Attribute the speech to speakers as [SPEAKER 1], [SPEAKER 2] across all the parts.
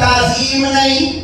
[SPEAKER 1] تعظیم نہیں.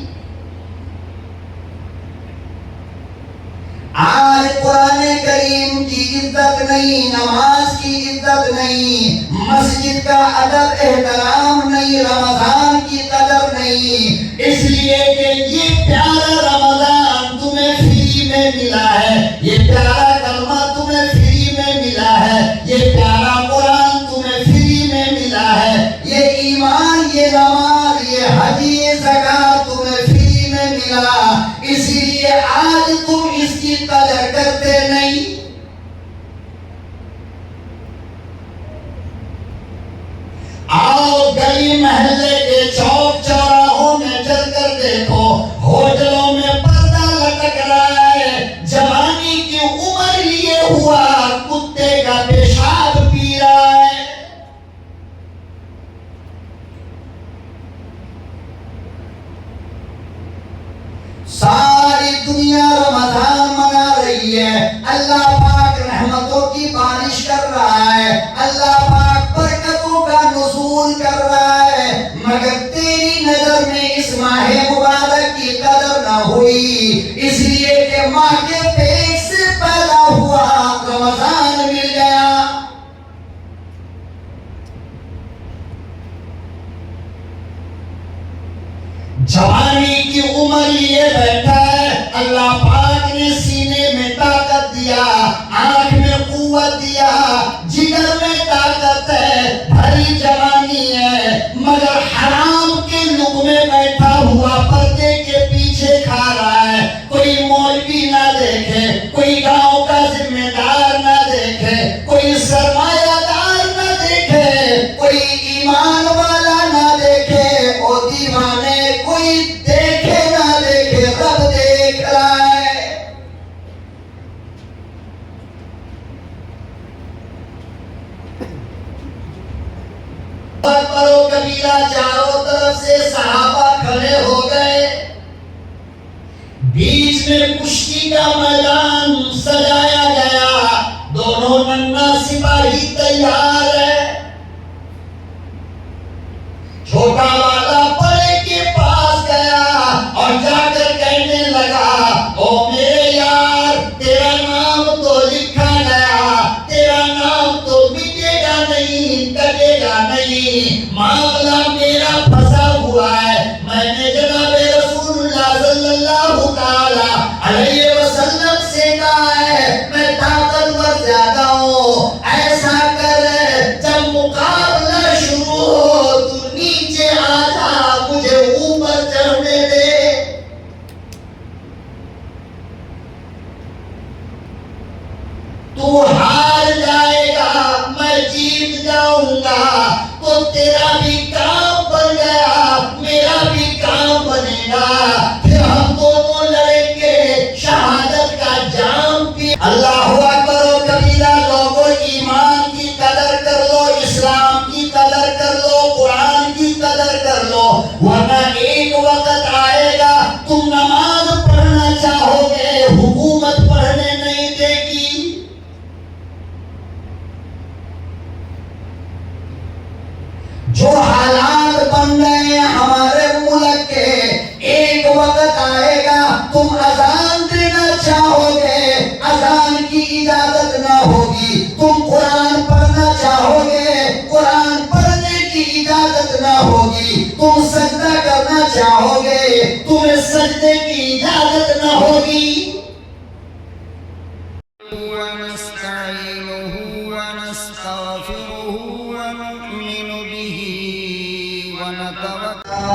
[SPEAKER 1] آج قرآن کریم کی عزت نہیں، نماز کی عزت نہیں، مسجد کا ادب احترام نہیں، رمضان کی قدر نہیں، اس لیے کہ یہ پیارا رمضان تمہیں فری میں ملا ہے، یہ پیارا کلمہ تمہیں فری میں ملا ہے، یہ پیارا قرآن تمہیں فری میں ملا ہے، یہ ایمان، یہ نماز، یہ حج، یہ زکوٰۃ تمہیں فری میں ملا، اسی لیے آج تم اس کی قدر کرتے نہیں. آؤ گلی محلے کے چوک چوراہوں میں چل کر دیکھو، ہوٹلوں میں پردہ لٹک رہا ہے، جوانی کی عمر لیے ہوا کتے کا پیشاب پی رہا ہے. ساری دنیا رمضان منا رہی ہے، اللہ پاک رحمتوں کی بارش کر رہا ہے، اللہ پاک برکتوں کا نزول کر رہا ہے، مگر تیری نظر میں اس ماہ مبارک کی قدر نہ ہوئی، اس لیے کہ ماں کے پیٹ سے پیدا ہوا رمضان مل گیا. جوانی کی عمر لیے بیٹھا ہے، اللہ پاک نے سینے میں طاقت دیا، آنکھ میں قوت دیا، جگر میں طاقت ہے، بھری جوانی ہے، مگر حرام کے لقمے بیٹھا ہوا پردے کے پیچھے کھا رہا ہے. کوئی مولوی نہ دیکھے، کوئی گاؤں کا ذمہ دار نہ دیکھے، کوئی سرمایہ دار نہ دیکھے، کوئی ایمان والا نہ دیکھے، او دیوانے کوئی دیکھے نہ دیکھے، رب دیکھ رہا ہے. پرو کبیرہ چاروں طرف سے صحابہ کھڑے ہو گئے، بیچ میں کشتی کا میدان سجایا گیا، دونوں ننھا سپاہی تیار ہے. چھوٹا والا بڑے کے پاس گیا اور جا کر کہنے لگا، او میرے یار، تیرا نام تو لکھا گیا، تیرا نام تو مٹے گا نہیں، کٹے گا نہیں، معاملہ میرا پھنسا ہوا ہے. میں نے جناب رسول اللہ صلی اللہ تعالی علیہ وسلم سے کہا ہے، میں طاقتور زیادہ ہوں، ایسا کر جب مقابلہ شروع ہو تو نیچے آ جا، مجھے اوپر چڑھنے دے. تو ہار جائے گا، میں جیت جاؤں گا، تو تیرا بھی کام بن گیا، میرا بھی کام بنے گا، پھر ہم دونوں لڑیں گے، شہادت کا جام پی. اللہ اکبر و کبیرہ. لوگوں، ایمان کی قدر کر لو، اسلام کی قدر کر لو، قرآن کی قدر کر لو، ورنہ ایک وقت آئے گا تم نماز پڑھنا چاہو گے، حکومت پڑھنے نہیں دے گی. جو حالات بن گئے ہمارے ملک کے، ایک وقت آئے گا تم اذان دینا چاہو گے، اذان کی اجازت نہ ہوگی، تم قرآن پڑھنا چاہو گے، قرآن پڑھنے کی اجازت نہ ہوگی، تم سجدہ کرنا چاہو گے، تمہیں سجدے کی اجازت نہ ہوگی.
[SPEAKER 2] ونستعينه ونستغفره ونؤمن به ونتوكل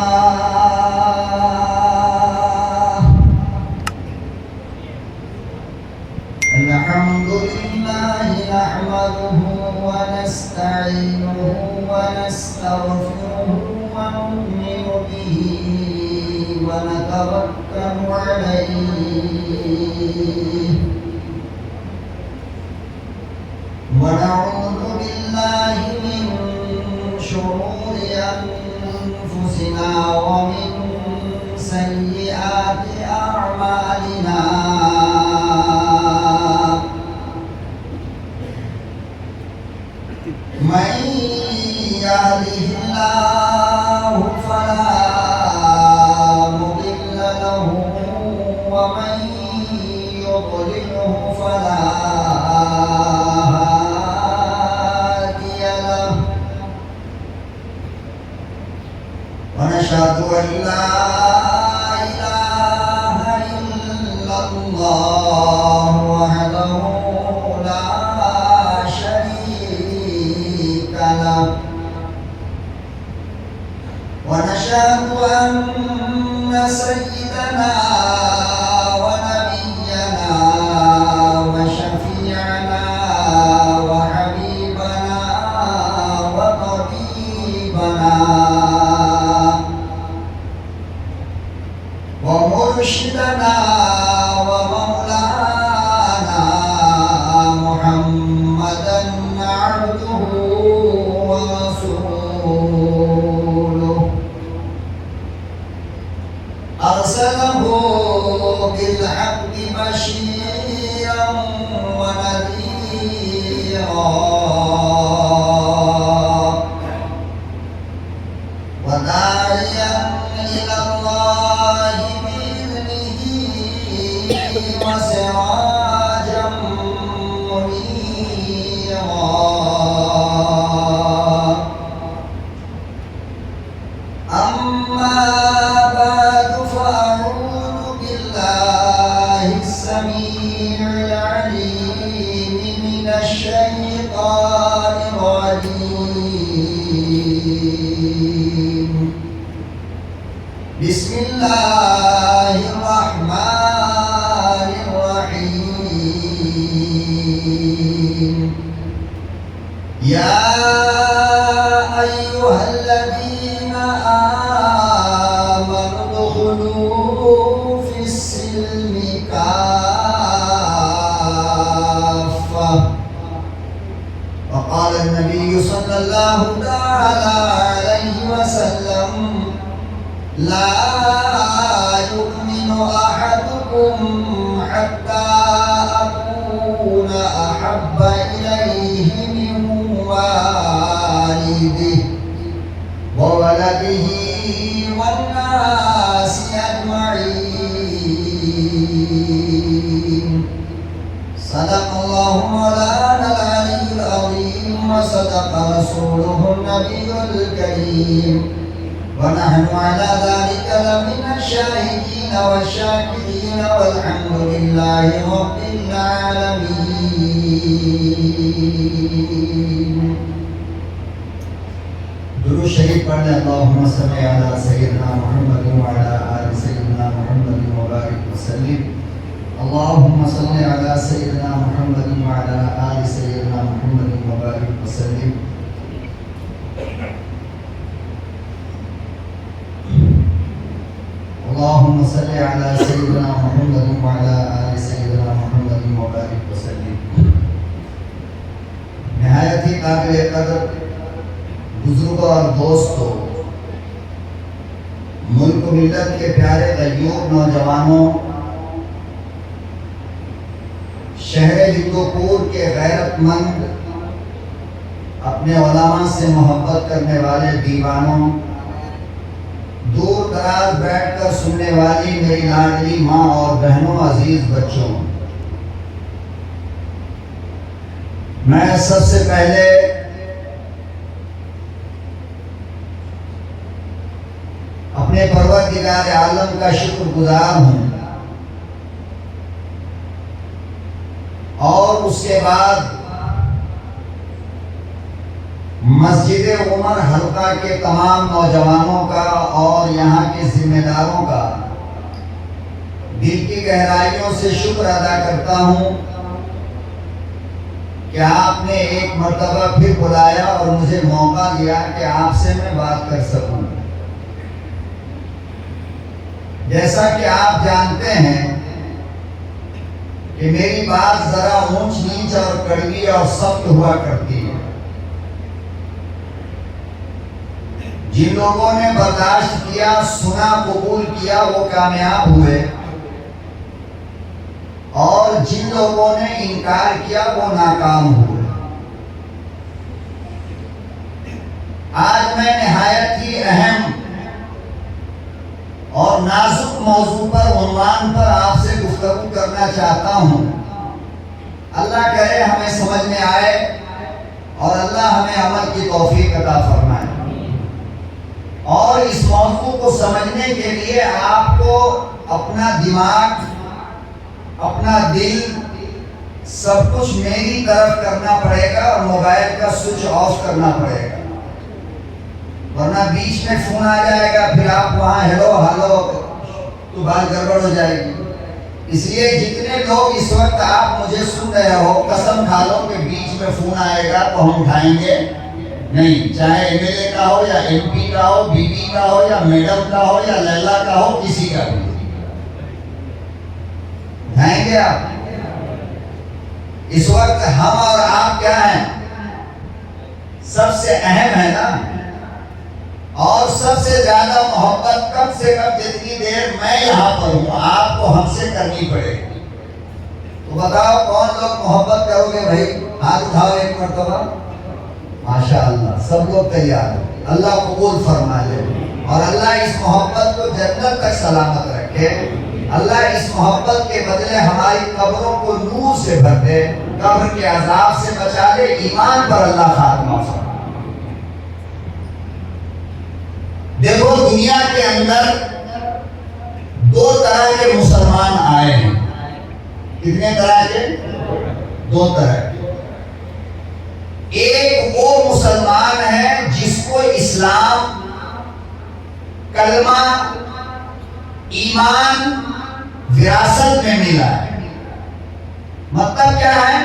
[SPEAKER 2] الحمد لله نحمده ونستعينه ونستغفره ونؤمن به ونتوكل عليه ونعوذ بالله من شرور أنفسنا ومن سيئات أعمالنا من يهده الله فلا أن لا إله إلا الله وحده لا شريك له ونشهد أن سيدنا ونبينا وشفيعنا وحبيبنا وطبيبنا ومرشدنا ومولانا محمدا عبده ورسوله أرسله بالحق بشيرا ونذيرا وداعيا إلى الله بإذنه وسراجا منيرا أما بعد فأعوذ بالله السميع العليم من الشيطان الرجيم بسم الله الرحمن الرحيم يا أيها الذين آمنوا ادخلوا في السلم كافة وقال النبي صلى الله تعالى عليه وسلم لا يؤمن أحدكم حتى أكون أحب إليه من والده وولده والناس أجمعين صدق الله مولانا العلي العظيم وصدق رسوله النبي الكريم ونحن على ذلك لمن الشاهدين والشاكرين والحمد لله رب العالمين. درود شریف پڑھ لیں. اللہم صل علی سیدنا محمد وعلی آل سیدنا محمد وبارک وسلم. اللہم صل علی سیدنا محمد وعلی آل سیدنا محمد وبارک وسلم. اللہم صل علی سیدنا محمد وعلی آل سیدنا محمد وبارک وسلم. نہایت ہی قابل قدر بزرگوں اور دوستوں، ملک و ملت کے پیارے غیور نوجوانوں، شہر ہندوپور کے غیرت مند، اپنے علماء سے محبت کرنے والے دیوانوں، دور دراز بیٹھ کر سننے والی میری لاڈلی ماں اور بہنوں، عزیز بچوں، میں سب سے پہلے اپنے پروردگار عالم کا شکر گزار ہوں، اور اس کے بعد مسجد عمر حلقہ کے تمام نوجوانوں کا اور یہاں کے ذمہ داروں کا دل کی گہرائیوں سے شکر ادا کرتا ہوں کہ آپ نے ایک مرتبہ پھر بلایا اور مجھے موقع دیا کہ آپ سے میں بات کر سکوں. جیسا کہ آپ جانتے ہیں کہ میری بات ذرا اونچ نیچ اور کڑوی اور سخت ہوا کرتی ہے. جن لوگوں نے برداشت کیا، سنا، قبول کیا، وہ کامیاب ہوئے، اور جن لوگوں نے انکار کیا وہ ناکام ہوئے. آج میں نہایت ہی اہم اور نازک موضوع پر، عنوان پر آپ سے گفتگو کرنا چاہتا ہوں. اللہ کرے ہمیں سمجھ میں آئے اور اللہ ہمیں عمل کی توفیق عطا فرمائے. اور اس موضوع کو سمجھنے کے لیے آپ کو اپنا دماغ، اپنا دل، سب کچھ میری طرف کرنا پڑے گا اور موبائل کا سوئچ آف کرنا پڑے گا، ورنہ بیچ میں فون آ جائے گا، پھر آپ وہاں ہیلو ہلو تو بات گڑبڑ ہو جائے گی۔ اس لیے جتنے لوگ اس وقت آپ مجھے سن رہے ہو، قسم کھا لو کہ بیچ میں فون آئے گا تو ہم اٹھائیں گے نہیں، چاہے ایم ایل اے کا ہو یا ایم پی کا ہو، بی بی کا ہو یا میڈم کا ہو یا لیلا کا ہو، کسی کا بھی اٹھائیں گے آپ۔ اس وقت ہم اور آپ کیا ہیں؟ سب سے اہم ہے نا، اور سب سے زیادہ محبت کم سے کم جتنی دیر میں یہاں پر ہوں آپ کو ہم سے کرنی پڑے گی۔ تو بتاؤ کون لوگ محبت کرو گے بھائی؟ ہاتھ اٹھاؤ ایک مرتبہ۔ ماشاءاللہ سب لوگ تیار ہیں، اللہ قبول فرما لے، اور اللہ اس محبت کو جنت تک سلامت رکھے۔ اللہ اس محبت کے بدلے ہماری قبروں کو نور سے بھر دے، قبر کے عذاب سے بچا لے، ایمان پر اللہ خاتمہ فرما۔ دیکھو دنیا کے اندر دو طرح کے مسلمان آئے ہیں۔ کتنے طرح کے؟ دو طرح کے۔ ایک وہ مسلمان ہے جس کو اسلام، کلمہ، ایمان وراثت میں ملا ہے۔ مطلب کیا ہے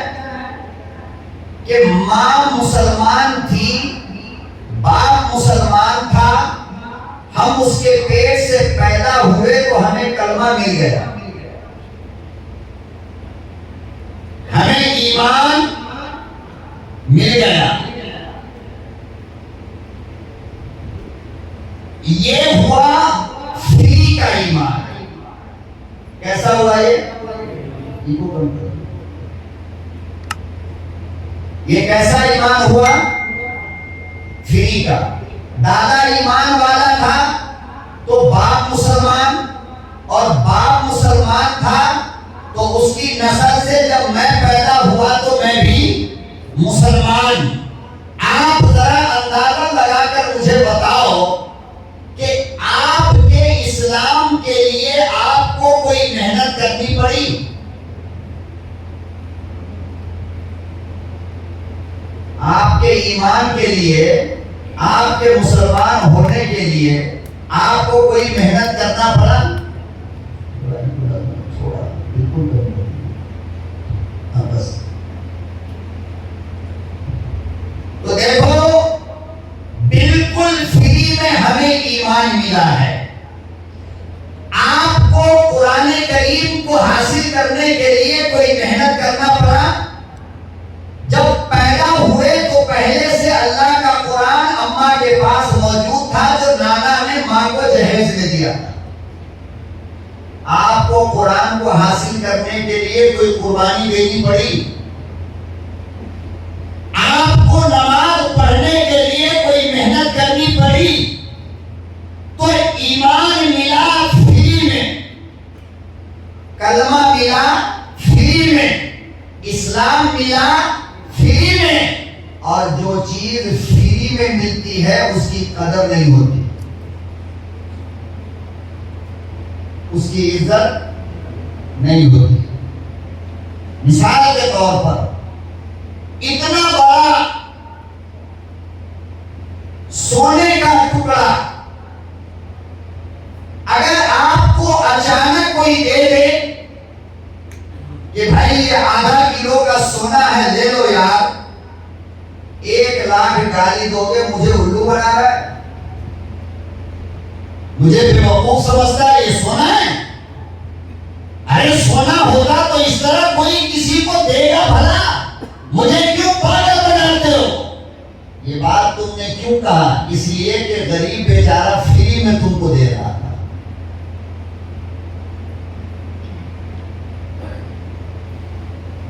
[SPEAKER 2] کہ ماں مسلمان تھی، باپ مسلمان تھا، ہم اس کے پیٹ سے پیدا ہوئے تو ہمیں کلمہ مل گیا، ہمیں ایمان مل گیا۔ یہ ہوا فری کا ایمان۔ کیسا ہوا یہ کیسا ایمان ہوا؟ فری کا۔ دادا ایمان والا تھا تو باپ مسلمان، اور باپ مسلمان تھا تو اس کی نسل سے جب میں پیدا ہوا تو میں بھی مسلمان۔ آپ ذرا اندازہ لگا کر مجھے بتاؤ کہ آپ کے اسلام کے لیے آپ کو کوئی محنت کرنی پڑی؟ آپ کے ایمان کے لیے، آپ کے مسلمان ہونے کے لیے آپ کو کوئی محنت کرنا پڑا؟ بس تو دیکھو بالکل فری میں ہمیں ایمان ملا ہے۔ آپ کو قرآن کریم کو حاصل کرنے کے لیے کوئی محنت کرنا پڑا؟ جب پیدا ہوئے تو پہلے سے اللہ کا قرآن اماں کے پاس موجود تھا، جو نانا نے ماں کو جہیز میں دیا۔ آپ کو قرآن کو حاصل کرنے کے لیے کوئی قربانی دینی پڑی؟ آپ کو نماز پڑھنے کے لیے کوئی محنت کرنی پڑی؟ تو ایمان ملا فری میں، کلمہ ملا فری میں، اسلام ملا فری میں، اور جو چیز فری میں ملتی ہے اس کی قدر نہیں ہوتی، اس کی عزت نہیں ہوتی۔ مثال کے طور پر اتنا بڑا سونے کا ٹکڑا اگر آپ کو اچانک کوئی دے دے کہ بھائی یہ آدھا کلو کا سونا ہے لے لو یار، 1 لاکھ گالی دو گے مجھے الو بنا رہا ہے، مجھے بے وقوف سمجھتا ہے، یہ سونا ہے؟ ارے سونا ہوگا تو اس طرح کوئی کسی کو دے گا بھلا، مجھے کیوں پاگل بناتے ہو؟ یہ بات تم نے کیوں کہا؟ اس لیے کہ غریب بیچارہ فری میں تم کو دے رہا تھا۔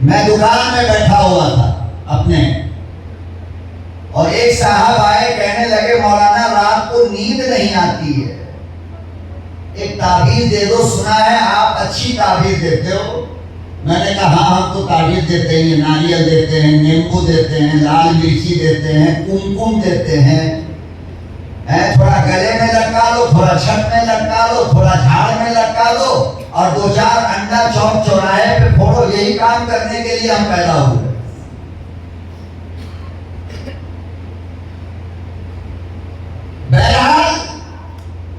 [SPEAKER 2] میں دکان میں بیٹھا ہوا تھا اپنے، اور ایک صاحب آئے، کہنے لگے مولانا رات کو نیند نہیں آتی ہے، ایک تعبیر دے دو، سنا ہے آپ اچھی تعبیر دیتے ہو۔ میں نے کہا ہاں ہم تو تعبیر دیتے ہیں، ناریل دیتے ہیں، نیمبو دیتے ہیں، لال مرچی دیتے ہیں، کمکم دیتے ہیں، تھوڑا گلے میں لٹکا لو، تھوڑا چھت میں لٹکا لو، تھوڑا جھاڑ میں لٹکا لو، اور 2-4 انڈا چوک چوراہے پہ پھوڑو. یہی کام کرنے کے لیے ہم پیدا ہوئے. بہرحال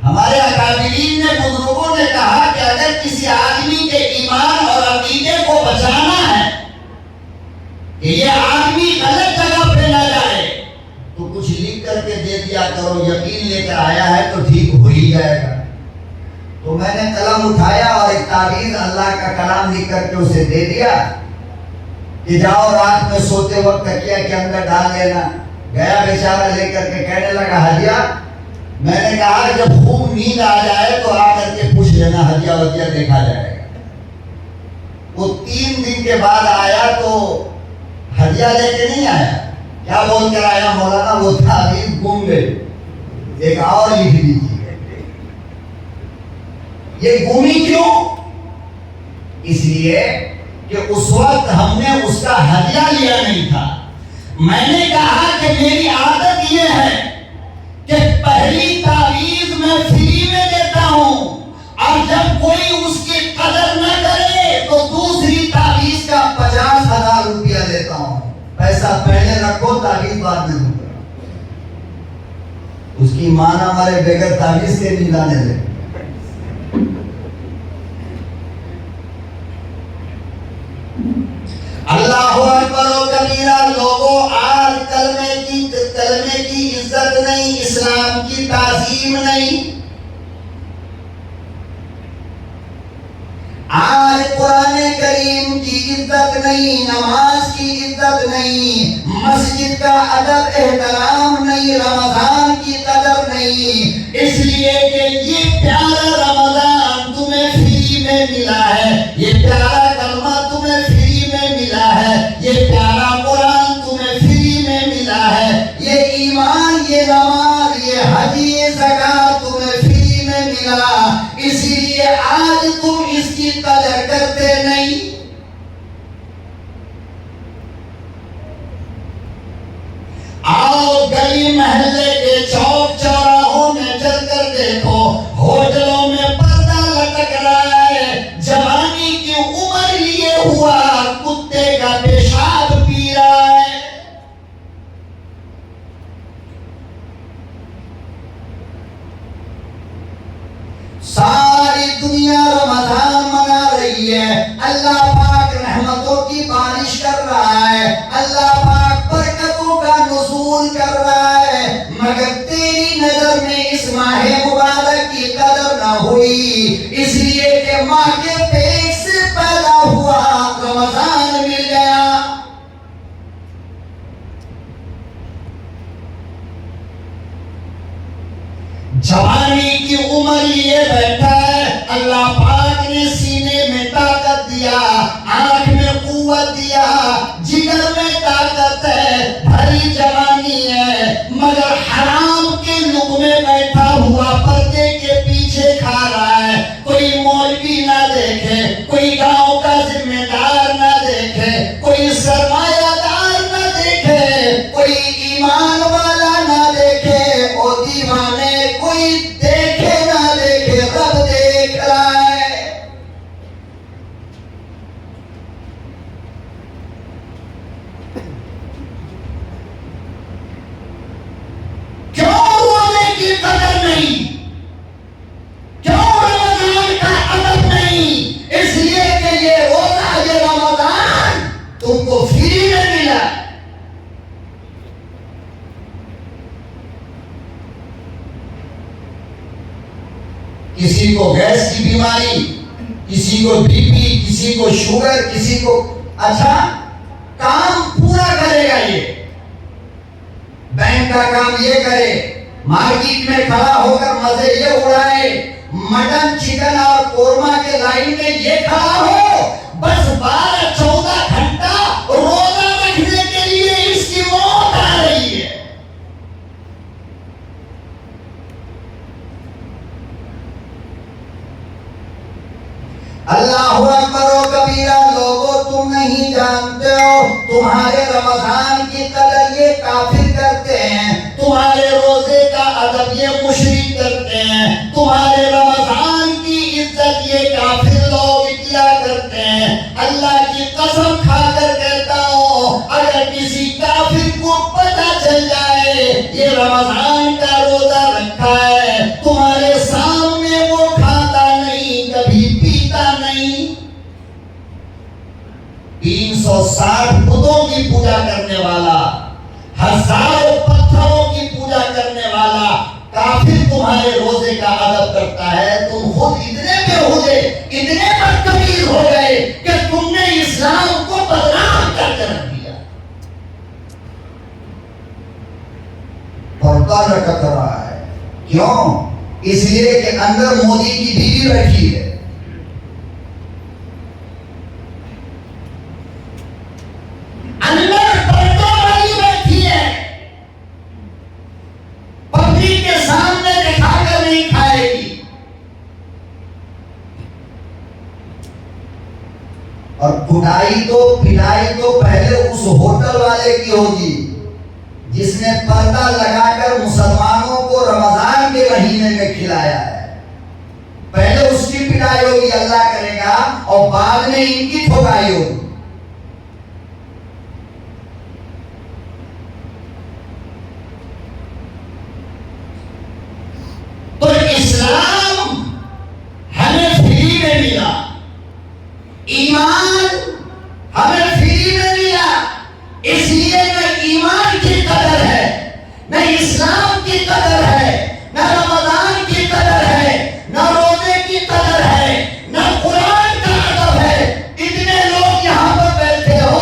[SPEAKER 2] ہمارے اکابرین نے، بزرگوں نے کہا کہ اگر کسی آدمی کے ایمان اور عقیدے کو بچانا ہے کہ یہ آدمی غلط جگہ پہ نہ جائے، تو کچھ لکھ کر کے دے دیا کرو. یقین لے کر آیا ہے تو ٹھیک ہو ہی جائے گا. تو میں نے قلم اٹھایا اور ایک تعویذ اللہ کا کلام لکھ کر کے اسے دے دیا کہ جاؤ رات میں سوتے وقت تکیہ کے اندر ڈال دینا. گیا بیچارہ لے کر کے کہنے لگا ہدیہ. میں نے کہا جب خوب نیند آ جائے تو آ کر کے پوچھ لینا، ہدیہ ودیہ دیکھا جائے گا. وہ 3 دن کے بعد آیا تو ہدیہ لے کے نہیں آیا. کیا بول کر آیا مولانا؟ وہ تعویذ گم گئی، ایک اور لکھ دیجیے. یہ گمی کیوں؟ اس لیے کہ اس وقت ہم نے اس کا ہدیہ لیا نہیں تھا. میں نے کہا کہ میری عادت یہ ہے کہ پہلی تعویذ میں فری میں دیتا ہوں، اور جب کوئی اس کی قدر نہ کرے تو دوسری تعویذ کا 50,000 روپیہ دیتا ہوں. پیسہ پہلے رکھو، تعویذ بعد میں دوں گا. اس کی ماں نہ مرے بغیر تعویذ کے نہیں لانے دے. اللہ اکبر و کبیرہ. لوگوں، آج کلمے کی عزت نہیں، اسلام کی تعظیم نہیں. آج قرآن کریم کی عزت نہیں، نماز کی عزت نہیں، مسجد کا ادب احترام نہیں، رمضان کی قدر نہیں. اس لیے کہ یہ پیارا رمضان تمہیں فری میں ملا ہے، یہ پیارا کلمہ تمہیں فری میں ملا ہے، یہ پیارا قرآن تمہیں فری میں ملا ہے، یہ ایمان، یہ نماز، یہ حج، یہ زکات تمہیں فری میں ملا. اسی لیے آج تم اس کی قدر کرتے نہیں. آؤ گلی محلے کے چوک چوراہوں میں چل کر دیکھو، ہوٹلوں میں پردہ لٹک رہا ہے، جوانی کی عمر لیے ہوا کتے کا پیشاب پی رہا ہے. ساری دنیا رمضان منا رہی ہے، اللہ پاک رحمتوں کی بارش کر رہا ہے، اللہ پاک برکتوں کا نزول کر رہا ہے، مگر تیری نظر میں اس ماہ مبارک کی قدر نہ ہوئی. اس لیے کہ ماں کے پیٹ سے پیدا ہوا، رمضان مل گیا. جوانی کی عمر لیے بیٹھا ہے، اللہ پاک نے سینے میں طاقت دیا، آنکھ میں قوت دیا، جگر میں طاقت ہے، بھری جوانی ہے، مگر حرام کے لقمے بیٹھا ہوا پردے کے پیچھے کھا رہا ہے. کوئی مولوی نہ دیکھے، کوئی گاؤں کا ذمہ دار نہ دیکھے، کوئی سرمایہ دار نہ دیکھے، کوئی ایمان والا نہ دیکھے، او دیوانے کوئی دیکھے نہ دیکھے، رب دیکھ رہا ہے. کیوں روزے کی قدر نہیں؟ کیوں رمضان کا ادب نہیں؟ اس لیے کہ یہ روزہ، یہ رمضان تم کو فری میں ملا. کسی کو گیس کی بیماری، کسی کو بی پی، کسی کو شوگر، کسی کو اچھا کام پورا کرے گا. یہ بینک کا کام یہ کرے، مارکیٹ میں کھڑا ہو کر مزے یہ اڑائے، مٹن چکن اور قورمہ کے لائن میں یہ کھڑا ہو، بس 12-14 گھنٹہ روزہ رکھنے کے لیے اس کی موت آ رہی ہے. اللہ اکبر و کبیرہ. لوگوں، تم نہیں جانتے ہو تمہارے رمضان کی قدر یہ کافر کرتے ہیں، تمہارے روزے کا ادب یہ
[SPEAKER 1] روزے کا ادب کرتا ہے، تم خود اتنے بےہودے، اتنے بدتمیز ہو گئے کہ تم نے اسلام کو بدنام کر کے رکھ دیا۔
[SPEAKER 2] پردہ لٹک رہا ہے، کیوں؟ اس لیے کہ اندر مودی کی بیوی بیٹھی ہے۔
[SPEAKER 1] اندر پردوں والی بیٹھی ہے، پبلک کے سامنے دکھا کر نہیں کھائے گی،
[SPEAKER 2] اور پٹائی تو پہلے اس ہوٹل والے کی ہوگی جس نے پردہ لگا کر مسلمانوں کو رمضان کے مہینے میں کھلایا ہے۔ پہلے اس کی پٹائی ہوگی، اللہ کرے گا، اور بعد میں ان کی ٹھکائی ہوگی۔
[SPEAKER 1] تو اسلام ہمیں فری میں ملا، ایمان ہمیں فری میں ملا، اس لیے نہ ایمان کی قدر ہے، نہ اسلام کی قدر ہے، نہ رمضان کی قدر ہے، نہ روزے کی قدر ہے، نہ قرآن کا ادب ہے۔ اتنے لوگ یہاں پر بیٹھے ہو،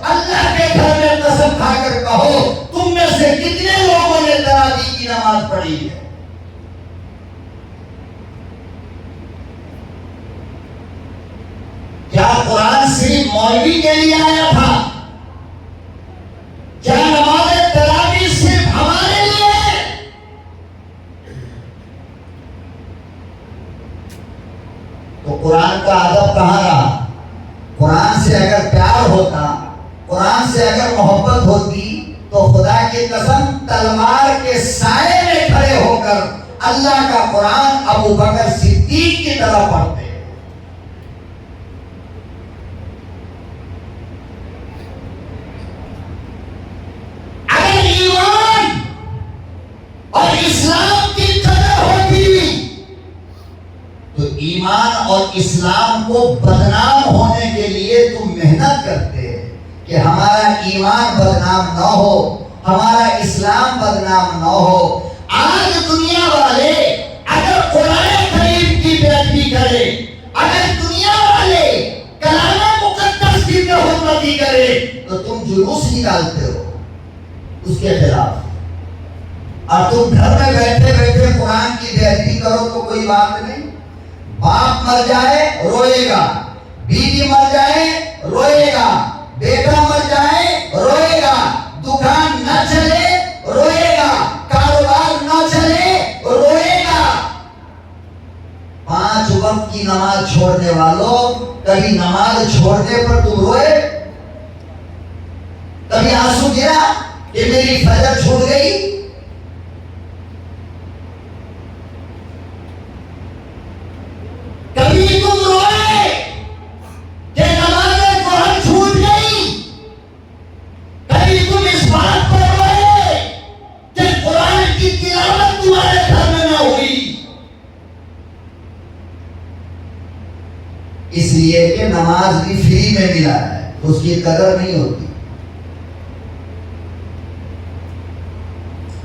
[SPEAKER 1] اللہ کے گھر میں قسم کھا کر کہو، تم میں سے کتنے لوگوں نے تراویح کی نماز پڑھی ہے؟ کیا قرآن صرف مولوی کے لیے آیا تھا؟ کیا نماز تراویح صرف ہمارے لیے ہے؟
[SPEAKER 2] تو قرآن کا ادب کہاں رہا؟ قرآن سے اگر پیار ہوتا، قرآن سے اگر محبت ہوتی، تو خدا کی قسم تلوار کے سائے میں کھڑے ہو کر اللہ کا قرآن ابو بکر صدیق کی طرح پڑھتے۔
[SPEAKER 1] اور اسلام کی قدر ہوتی
[SPEAKER 2] تو ایمان اور اسلام کو بدنام ہونے کے لیے تم محنت کرتے کہ ہمارا ایمان بدنام نہ ہو، ہمارا اسلام بدنام نہ ہو۔
[SPEAKER 1] آج دنیا والے اگر قرآن کریم کی بے ادبی کرے، اگر دنیا والے کلام مقدس کی بے حرمتی کرے،
[SPEAKER 2] تو تم جلوس نکالتے ہو اس کے خلاف، اور تم گھر میں بیٹھے بیٹھے قرآن کی بے ادبی کرو تو کوئی بات نہیں۔ باپ مر جائے روئے گا، بیوی مر جائے روئے گا، بیٹا مر جائے روئے گا، دکان نہ چلے روئے گا، کاروبار نہ چلے روئے گا۔ 5 وقت کی نماز چھوڑنے والوں، کبھی نماز چھوڑنے پر تم روئے؟ کبھی آنسو گرا کہ میری فجر چھوٹ گئی؟
[SPEAKER 1] کبھی تم روئے کہ نماز فجر چھوٹ گئی؟ کبھی تم اس بات پر روئے کہ قرآن کی تلاوت تمہارے گھر میں نہ ہوئی؟
[SPEAKER 2] اس لیے کہ نماز بھی فری میں ملا ہے، اس کی قدر نہیں ہوتی۔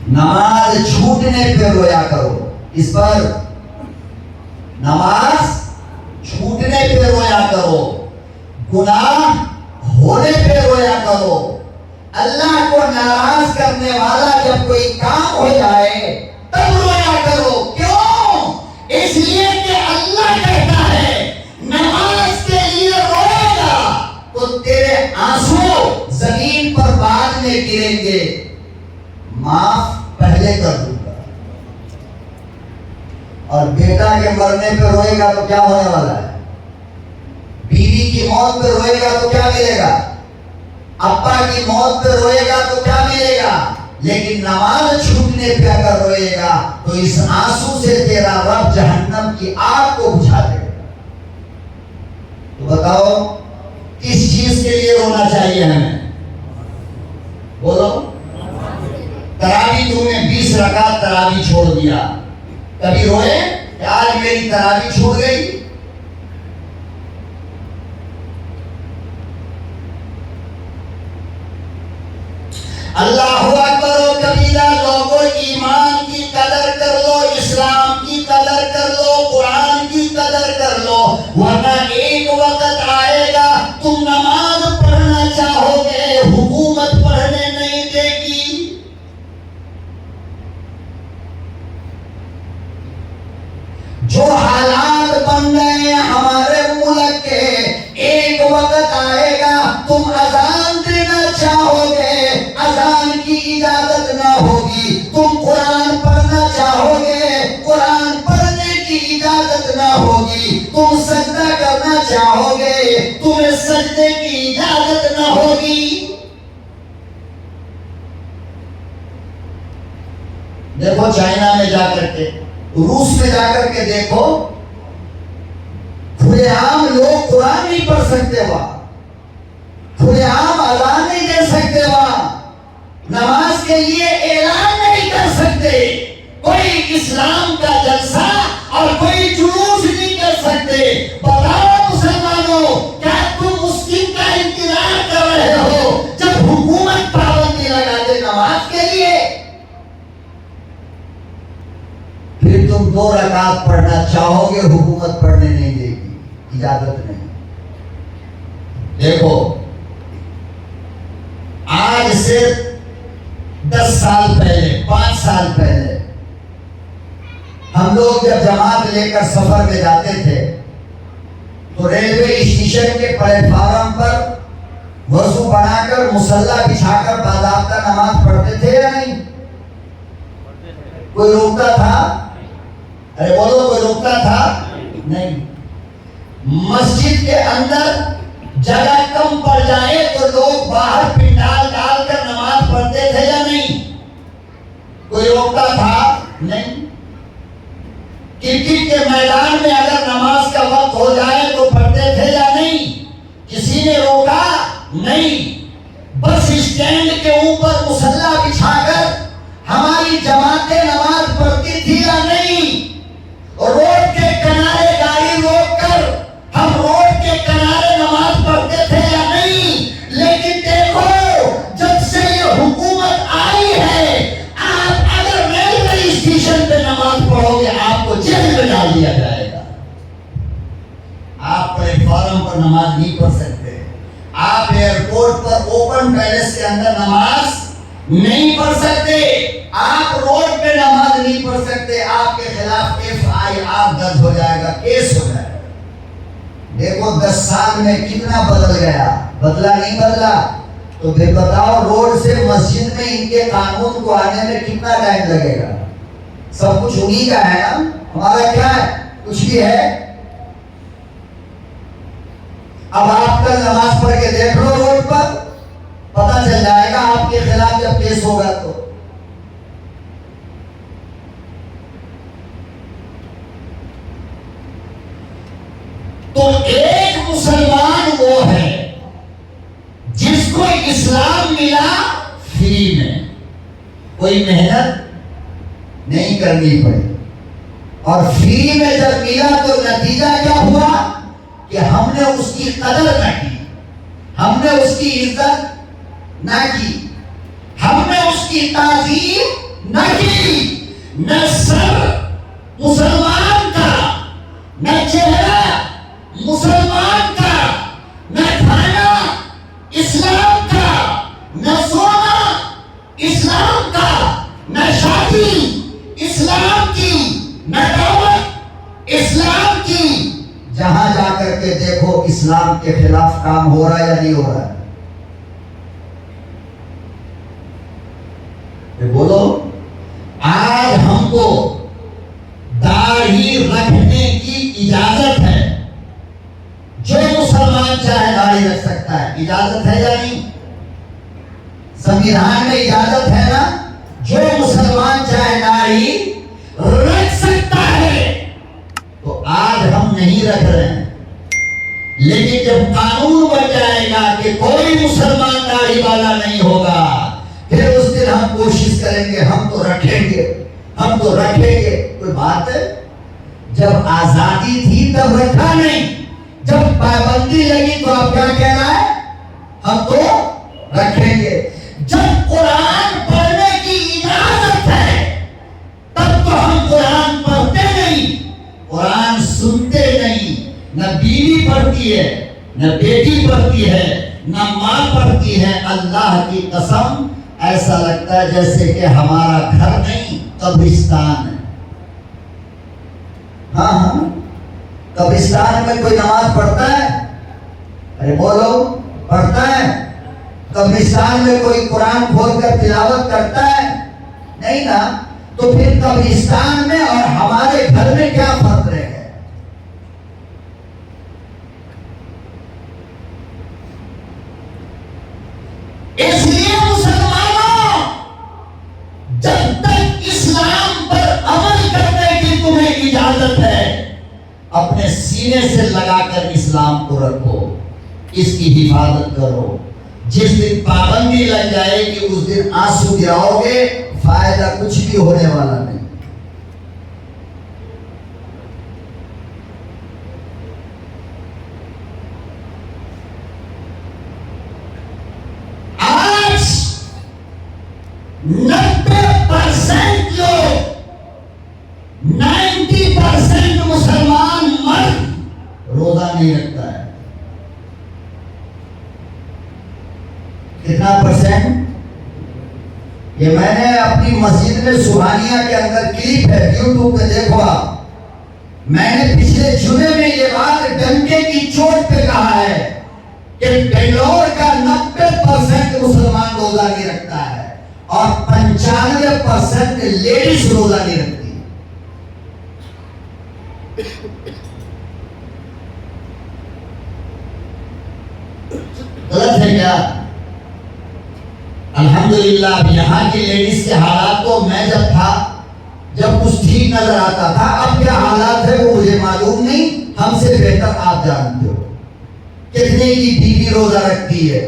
[SPEAKER 2] نماز چھوٹنے پہ رویا کرو، اس پر نماز چھوٹنے پہ رویا کرو، گناہ ہونے پہ رویا کرو۔ اللہ کو ناراض کرنے والا جب کوئی کام ہو جائے تب رویا کرو۔ کیوں؟
[SPEAKER 1] اس لیے کہ اللہ کہتا ہے نماز کے لیے روئے گا
[SPEAKER 2] تو تیرے آنسو زمین پر بعد میں گریں گے، معاف پہلے کر دوں گا۔ اور بیٹا کے مرنے پہ روئے گا تو کیا ہونے والا ہے؟ بیوی کی موت پہ روئے گا تو کیا ملے گا؟ ابا کی موت پہ روئے گا تو کیا ملے گا؟ لیکن نماز چھوٹنے پہ اگر روئے گا تو اس آنسو سے تیرا رب جہنم کی آگ کو بجھا دے گا۔ تو بتاؤ کس چیز کے لیے رونا چاہیے ہمیں؟ بولو۔ تراویح تم نے 20 رکعت تراویح چھوڑ دیا، کبھی روئے کہ آج میری تراویح چھوٹ گئی؟ اللہ اکبر و کبیرہ، لوگوں ایمان کی قدر کر لو، اسلام کی دیکھو چائنا میں جا کر کے، روس میں جا کر کے دیکھو، کھلے عام لوگ قرآن نہیں پڑھ سکتے وہاں، کھلے عام اذان نہیں دے سکتے وہاں، نماز کے لیے اعلان نہیں کر سکتے، کوئی اسلام کا جلسہ اور کوئی جلوس نہیں کر سکتے۔ بتاؤ مسلمانوں، کیا تم اس دن کا انتظار کر رہے ہو جب حکومت پابندی لگا دے نماز کے لیے؟ پھر تم 2 رکعت پڑھنا چاہو گے، حکومت پڑھنے نہیں دے گی، اجازت نہیں۔ دیکھو آج سے 10 سال پہلے، 5 سال پہلے ہم لوگ جب جماعت لے کر سفر میں جاتے تھے تو ریلوے اسٹیشن کے پلیٹ فارم پر وضو بنا کر مصلی بچھا کر باضابطہ نماز پڑھتے تھے یا نہیں؟ کوئی روکتا تھا؟ ارے بولو، کوئی روکتا تھا؟ نہیں۔ مسجد کے اندر جگہ کم پڑ جائے تو لوگ باہر پنڈال ڈال کر نماز پڑھتے تھے یا نہیں؟ کوئی روکتا تھا؟ نہیں۔ کرکٹ کے میدان میں اگر نماز کا وقت ہو جائے تو پڑھتے تھے یا نہیں؟ کسی نے روکا؟ نہیں۔ بس اسٹینڈ کے اوپر مصلی بچھا کر ہماری جماعتیں نماز پڑھتی تھی یا نہیں؟ روڈ کے کنارے گاڑی روک کر ہم روڈ کے کنارے نماز پڑھتے تھے یا نہیں؟ لیکن دیکھو، جب سے یہ حکومت آئی ہے، آپ اگر ریلوے اسٹیشن پہ نماز پڑھو گے آپ کو جیل میں ڈال دیا جائے گا۔ آپ پلیٹ فارم پر نماز نہیں پڑھ سکتے، آپ ایئرپورٹ پر اوپن پیلس کے اندر نماز نہیں پڑھ سکتے، آپ روڈ پہ نماز نہیں پڑھ سکتے، آپ کے خلاف FIR درج ہو جائے گا، کیس ہو جائے گا۔ دیکھو 10 سال میں کتنا بدل گیا، بدلا نہیں بدلا؟ تو پھر بتاؤ روڈ سے مسجد میں ان کے قانون کو آنے میں کتنا ٹائم لگے گا؟ سب کچھ انہی کا ہے نا، ہمارا کیا ہے؟ کچھ بھی ہے؟ اب آپ کل نماز پڑھ کے دیکھ لو روڈ پر، پتہ چل جائے گا آپ کے خلاف جب کیس ہوگا تو ایک مسلمان وہ ہے جس کو اسلام ملا فری میں، کوئی محنت نہیں کرنی پڑی، اور فری میں جب ملا تو نتیجہ کیا ہوا کہ ہم نے اس کی قدر نہ کی، ہم نے اس کی عزت نہ کی، ہم نے اس کی تعظیم نہ کی، نہ سر مسلمان کا، نہ چہرہ مسلمان کا، نہ کھانا اسلام کا، نہ سونا اسلام کا، نہ شادی اسلام کی، نہ دعوت اسلام کی۔ جہاں جا کر کے دیکھو اسلام کے خلاف کام ہو رہا ہے یا نہیں ہو رہا ہے؟ بولو، آج ہم کو داڑھی رکھنے کی اجازت ہے، جو مسلمان چاہے داڑھی رکھ سکتا ہے، اجازت ہے یا نہیں؟ سنویدھان میں اجازت ہے نا، جو مسلمان چاہے داڑھی رکھ سکتا ہے۔ تو آج ہم نہیں رکھ رہے ہیں، لیکن جب قانون بن جائے گا کہ کوئی مسلمان داڑھی والا نہیں ہوگا، پھر اس دن ہم کوشش کریں گے، ہم تو رکھیں گے، ہم تو رکھیں گے۔ کوئی بات ہے؟ جب آزادی تھی تب رکھا نہیں، جب پابندی لگی تو اب کیا کہنا ہے؟ ہم تو رکھیں گے۔ جب قرآن پڑھنے کی اجازت ہے تب تو ہم قرآن پڑھتے نہیں، قرآن سنتے نہیں۔ نہ بیوی پڑھتی ہے، نہ بیٹی پڑھتی ہے، نہ ماں پڑھتی ہے۔ اللہ کی قسم ایسا لگتا ہے جیسے کہ ہمارا گھر نہیں قبرستان ہے۔ ہاں، قبرستان میں کوئی نماز پڑھتا ہے؟ ارے بولو، پڑھتا ہے؟ قبرستان میں کوئی قرآن کھول کر تلاوت کرتا ہے؟ نہیں نا۔ تو پھر قبرستان میں اور ہمارے گھر میں کیا فرق رہ گیا؟ اس لیے مسلمانوں، جب تک اسلام
[SPEAKER 1] اپنے سینے سے لگا کر اسلام کو رکھو، اس کی حفاظت کرو. جس دن پابندی لگ جائے گی اس دن آنسو گراؤ گے، فائدہ کچھ بھی ہونے والا نہیں. آج 90% لوگ، 90% مسلمان مرد روزہ نہیں رکھتا ہے. کتنا پرسنٹ؟ یہ میں نے اپنی مسجد میں سبحانیہ کے اندر کلپ ہے، یوٹیوب پہ دیکھو آپ. میں نے پچھلے جمعے میں یہ بات ڈنکے کی چوٹ پہ کہا ہے کہ بنگلور کا 90% مسلمان روزہ نہیں رکھتا ہے اور 95% لیڈیز روزہ نہیں رکھتی. غلط ہے کیا؟ الحمدللہ اب یہاں کی لیڈیز کے حالات کو میں جب کچھ ٹھیک نظر آتا تھا، اب کیا حالات ہے وہ مجھے معلوم نہیں، ہم سے بہتر آپ جانتے ہو. کتنے کی بیوی روزہ رکھتی ہے،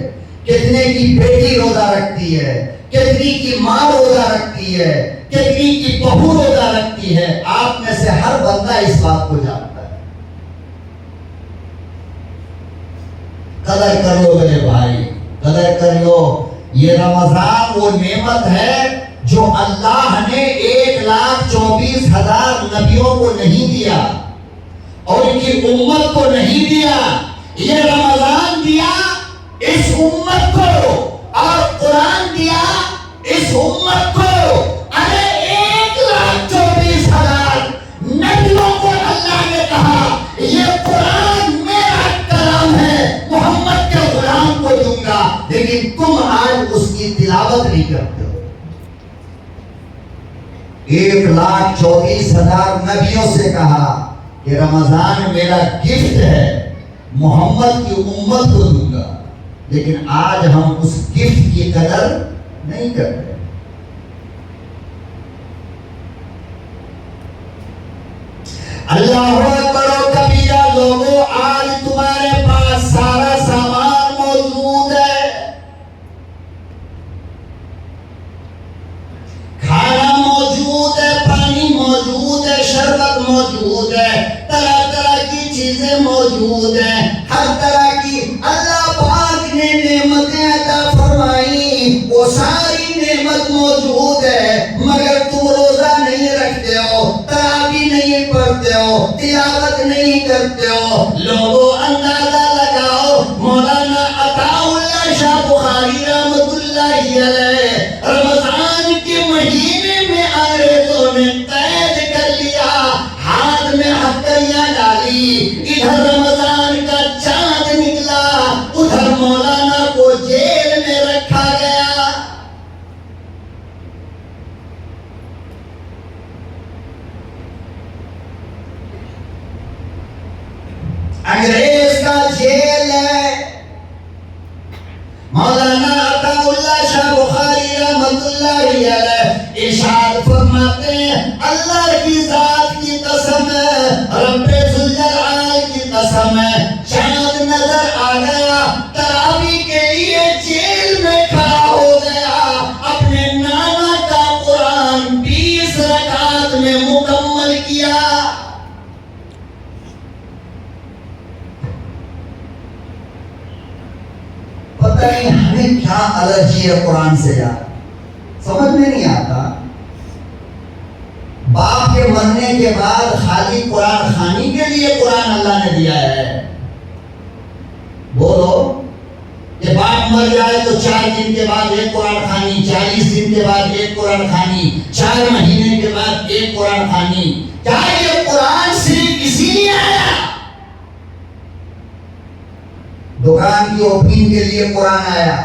[SPEAKER 1] کتنے کی بیٹی روزہ رکھتی ہے، کتنی کی ماں روزہ رکھتی ہے، کتنی کی بہو روزہ رکھتی ہے. آپ میں سے ہر بندہ اس بات کو جانتا ہے. قدر کر لو میرے بھائی، قدر کر لو. یہ رمضان وہ نعمت ہے جو اللہ نے 1,24,000 نبیوں کو نہیں دیا اور ان کی امت کو نہیں دیا. یہ رمضان دیا اس امت کو اور قرآن دیا اس امت کو. ارے 1,24,000 نبیوں کو اللہ نے کہا یہ قرآن میرا کلام ہے، محمد کے غلام کو دوں گا، لیکن تم آج اس کی تلاوت نہیں کرتے ہو. 1,24,000 نبیوں سے کہا کہ رمضان میرا گفٹ ہے، محمد کی امت کو دوں گا، لیکن آج ہم اس گفٹ کی قدر نہیں کرتے. اللہ اکبر و کبیرہ. لوگوں آج تمہارے پاس سارا سامان موجود ہے، کھانا موجود ہے، پانی موجود ہے، شربت موجود ہے، طرح طرح کی چیزیں موجود ہیں، ہر طرح کی اللہ پاک نے نعمتیں عطا فرمائی، وہ ساری نعمت موجود ہے، مگر تم روزہ نہیں رکھتے ہو، تراویح نہیں پڑھتے ہو، تلاوت نہیں کرتے ہو. لوگوں اندازہ لگاؤ، مولانا عطا اللہ شاہ بخاری رحمت اللہ علیہ رمضان کے مہینے میں انگریزوں نے قید کر لیا، ہاتھ میں ہتھکڑیاں ڈالی، ادھر رمضان کا چاند نکلا، ادھر مولانا کو جیل میں رکھا گیا. انگریز کا جیل ہے. مولانا عطا اللہ شاہ بخاری رحمت اللہ علیہ ارشاد فرماتے ہیں، اللہ کی ذات کی قسم ہے، رب ذوالجلال کی قسم ہے، چاند نظر آ گیا، تراویح کے لیے جیل میں کھڑا ہو گیا، اپنے نانا کا قرآن 20 رکعت میں مکمل کیا. پتہ نہیں ہمیں کیا الرجی ہے قرآن سے یار، سمجھ میں نہیں آتا. باپ کے مرنے کے بعد خالی قرآن خوانی کے لیے قرآن اللہ نے دیا ہے. بولو کہ باپ مر جائے تو 4 دن کے بعد ایک قرآن خوانی، 40 دن کے بعد ایک قرآن خوانی، 4 مہینے کے بعد ایک قرآن خوانی. کیا یہ قرآن صرف اسی لیے آیا؟ دکان کی اوپننگ کے لیے قرآن آیا،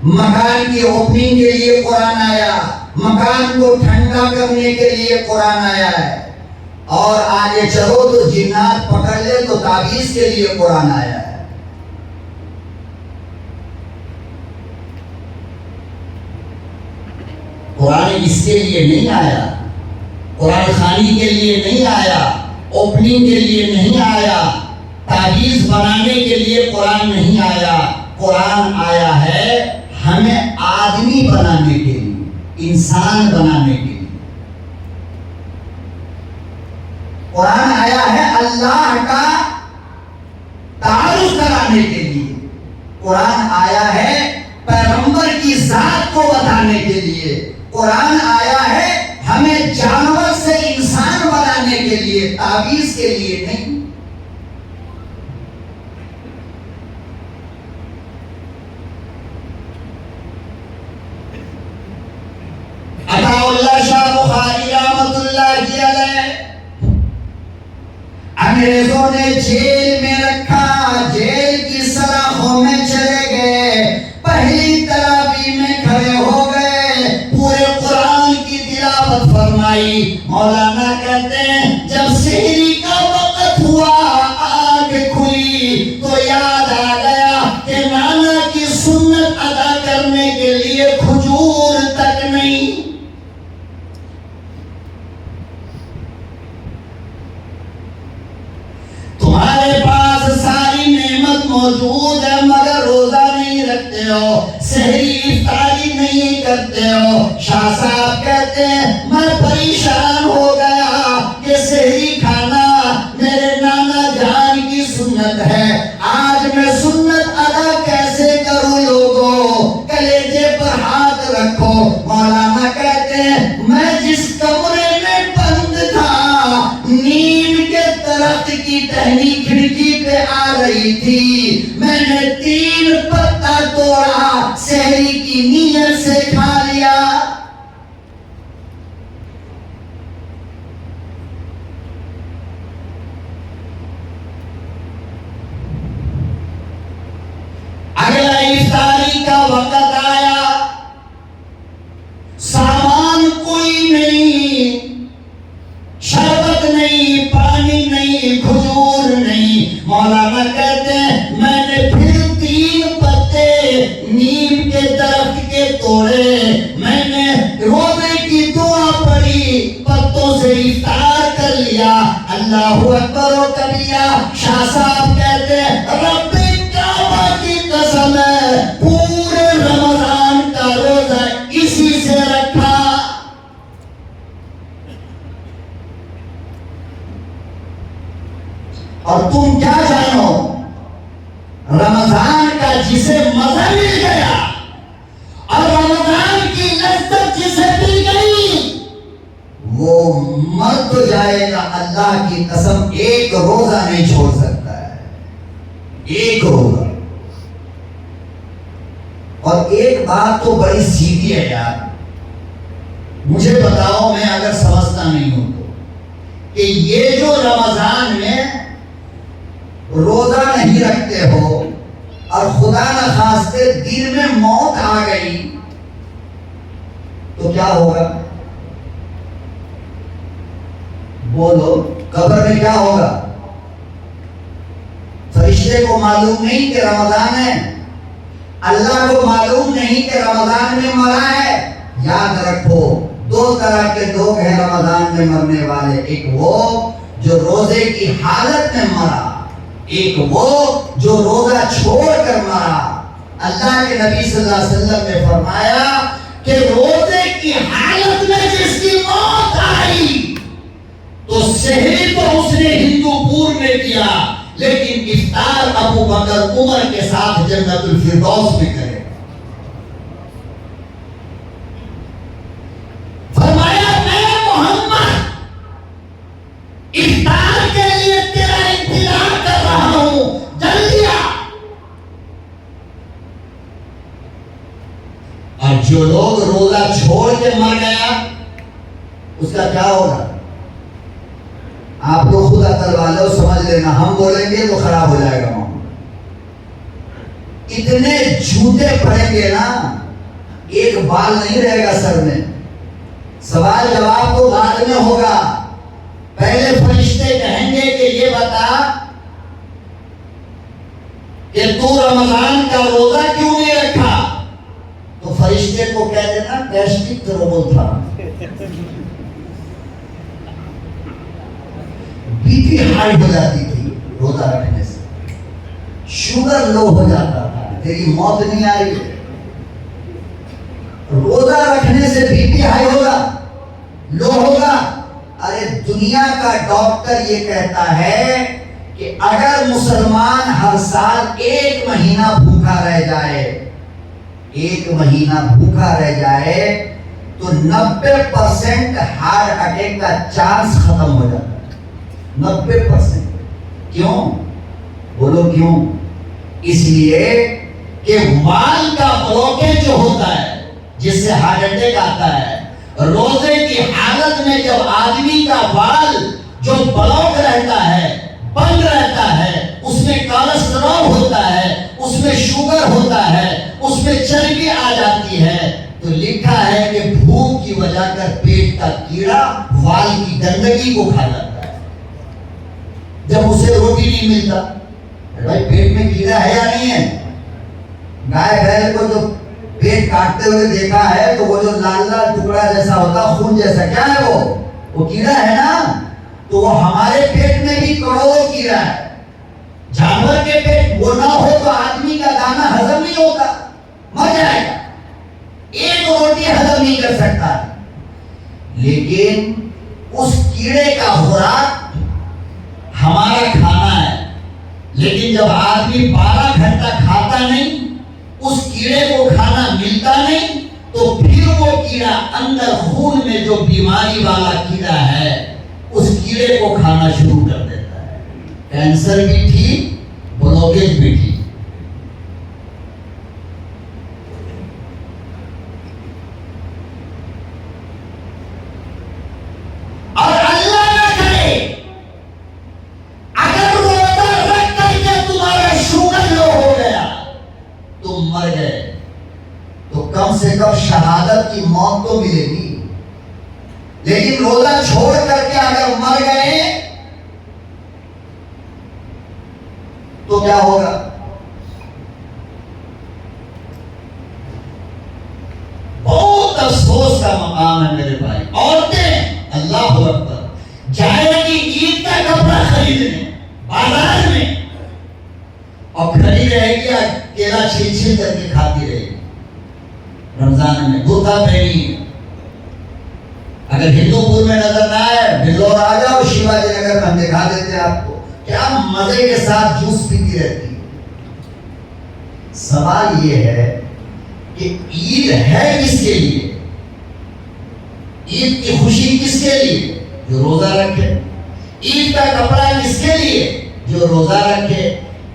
[SPEAKER 1] مکان کی اوپننگ کے لیے قرآن آیا، مکان کو ٹھنڈا کرنے کے لیے قرآن آیا ہے، اور آگے چلو تو جنات پکڑ لے تو تعویذ کے لیے قرآن آیا ہے. قرآن اس کے لیے نہیں آیا، قرآن خوانی کے لیے نہیں آیا، اوپننگ کے لیے نہیں آیا، تعویذ بنانے کے لیے قرآن نہیں آیا. قرآن آیا ہے ہمیں آدمی بنانے کے لیے، انسان بنانے کے لیے. قرآن آیا ہے اللہ کا تعارف کرانے کے لیے. قرآن آیا ہے پیغمبر کی ذات کو بتانے کے لیے. قرآن آیا ہے ہمیں جانور سے انسان بنانے کے لیے، تعویذ کے لیے نہیں. عطا اللہ شاہ بخاری رحمت اللہ علیہ انگریزوں نے جیل میں رکھا، جیل کی سلاخوں میں چلے گئے، پہلی تراویح میں کھڑے ہو گئے، پورے قرآن کی تلاوت فرمائی. مولانا کہتے ہیں جب سحری کا وقت ہوا، آنکھ کھلی تو یاد آ گیا کہ نانا کی سنت ادا کرنے کے لیے کھجور تک نہیں. تمہارے پاس ساری نعمت موجود ہے مگر روزہ نہیں رکھتے ہو، سحری افطاری نہیں کرتے ہو. شاہ صاحب کہتے ہیں میں پریشان ہو گیا کہ سحری کھانا میرے نانا جان کی سنت ہے، آج میں سنت ادا کیسے کروں؟ لوگوں کلیجے پر ہاتھ رکھو. مولانا کہتے ہیں میں جس کمرے میں بند تھا، نیم کے درخت کی ٹہنی کھڑکی پہ آ رہی تھی، میں نے 3 پتا توڑا، سحری کی نیت سے کھا لیا. اگلا افطاری کا وقت آیا، سامان کوئی نہیں، شربت نہیں، پانی نہیں، کھجور نہیں. مولانا کہتے ہیں میں نے پھر 3 پتے نیم کے درخت کے توڑے، میں نے روزے کی دعا پڑھی، پتوں سے افطار کر لیا. اللہ اکبر و کبیرہ. شاہ صاحب کہتے ہیں رب کعبہ کی قسم ہے پورے رمضان کا روزہ اسی سے رکھا. اور تم کیا جانو، رمضان کا جسے مزہ مل گیا اور رمضان کی لذت جسے مل گئی وہ مر تو جائے گا، اللہ کی قسم ایک روزہ نہیں چھوڑ سکتا ہے، ایک روزہ. اور ایک بات تو بڑی سیدھی ہے یار، مجھے بتاؤ میں اگر سمجھتا نہیں ہوں تو، کہ یہ جو رمضان میں روزہ نہیں رکھتے ہو اور خدا نخواستہ دل میں موت آ گئی تو کیا ہوگا؟ بولو، قبر میں کیا ہوگا؟ فرشتے کو معلوم نہیں کہ رمضان ہے، اللہ کو معلوم نہیں کہ رمضان میں مرا ہے. یاد رکھو 2 طرح کے لوگ ہیں رمضان میں مرنے والے، ایک وہ جو روزے کی حالت میں مرا، ایک وہ جو روزہ چھوڑ کر مرا. اللہ کے نبی صلی اللہ علیہ وسلم نے فرمایا کہ روزے کی حالت میں جس کی موت آئی تو سحری تو اس نے ہندو پور میں کیا، لیکن افطار ابو بکر عمر کے ساتھ جنت الفردوس میں کرے. فرمایا میں محمد افطار کے لیے تیرا انتظار کر رہا ہوں، جلدی آ. اور جو لوگ روزہ چھوڑ کے مر گیا اس کا کیا ہوگا؟ آپ لوگ خود عقل والے سمجھ لینا، ہم بولیں گے تو خراب ہو جائے گا. اتنے جھوٹے پڑیں گے نا، ایک بال نہیں رہے گا سر میں. سوال جواب تو بعد میں ہوگا. پہلے فرشتے کہیں گے کہ یہ بتا کہ تو رمضان کا روزہ کیوں نہیں رکھا؟ تو فرشتے کو کہہ دینا گیسٹرک ٹربل تھا.
[SPEAKER 2] بی پی ہائی ہو جاتی تھی روزہ رکھنے سے, شوگر لو ہو جاتا تھا, تیری موت نہیں آئی. روزہ رکھنے سے بی پی ہائی ہوگا, لو ہوگا. ارے دنیا کا ڈاکٹر یہ کہتا ہے کہ اگر مسلمان ہر سال 1 مہینہ بھوکا رہ جائے, 1 مہینہ بھوکا رہ جائے تو 90% ہارٹ اٹیک کا چانس ختم ہو جاتا ہے. 90%. کیوں؟ بولو کیوں؟ اس لیے کہ وال کا بلوکیج جو ہوتا ہے جس سے ہارٹ اٹیک آتا ہے, روزے کی حالت میں جب آدمی کا وال جو بلاک رہتا ہے, بند رہتا ہے, اس میں کولیسٹرول ہوتا ہے, اس میں شوگر ہوتا ہے, اس میں چربی آ جاتی ہے, تو لکھا ہے کہ بھوک کی وجہ کر پیٹ کا کیڑا وال کی گندگی کو کھا جاتا ہے. جب اسے روٹی نہیں ملتا, بھائی پیٹ میں کیڑا ہے یا نہیں ہے؟ گائے بیل کو جو پیٹ کاٹتے ہوئے دیکھا ہے تو وہ جو لال لال ٹکڑا جیسا ہوتا, خون جیسا, کیا ہے وہ کیڑا ہے نا. تو وہ ہمارے پیٹ میں بھی کروڑوں کیڑا ہے. جانور کے پیٹ وہ نہ ہو تو آدمی کا دانا ہضم نہیں ہوتا, مر جائے گا, 1 روٹی ہضم نہیں کر سکتا. لیکن اس کیڑے کا خوراک ہمارا کھانا ہے. لیکن جب آدمی 12 گھنٹہ کھاتا نہیں, اس کیڑے کو کھانا ملتا نہیں, تو پھر وہ کیڑا اندر خون میں جو بیماری والا کیڑا ہے اس کیڑے کو کھانا شروع کر دیتا ہے. کینسر بھی ٹھیک, بلوکیج بھی ٹھیک. اور اللہ نہ کرے اگر روزہ رکھ کر کے تمہارا شوگر لو ہو گیا, تم مر گئے, تو کم سے کم شہادت کی موت تو ملے گی. لیکن روزہ چھوڑ کر کے اگر مر گئے تو کیا ہوگا؟ بہت افسوس کا مقام ہے میرے بھائی. عورتیں اللہ اکبر جائے گی عید کا کپڑا خریدنے بازار میں, اور کھڑی رہے گی, کیلا چھیل چھیل کر کے کھاتی رہے گی. رمضان میں برقع پہنی ہے. اگر ہندو پور میں نظر نہ آئے, بلور آ جاؤ, شیواجی نگر میں ہم دکھا دیتے ہیں آپ کو, کیا مزے کے ساتھ جوس پیتی رہتی. سوال یہ ہے کہ عید ہے کس کے لیے؟ عید کی خوشی کس کے لیے؟ جو روزہ رکھے. عید کا کپڑا کس کے لیے؟ جو روزہ رکھے.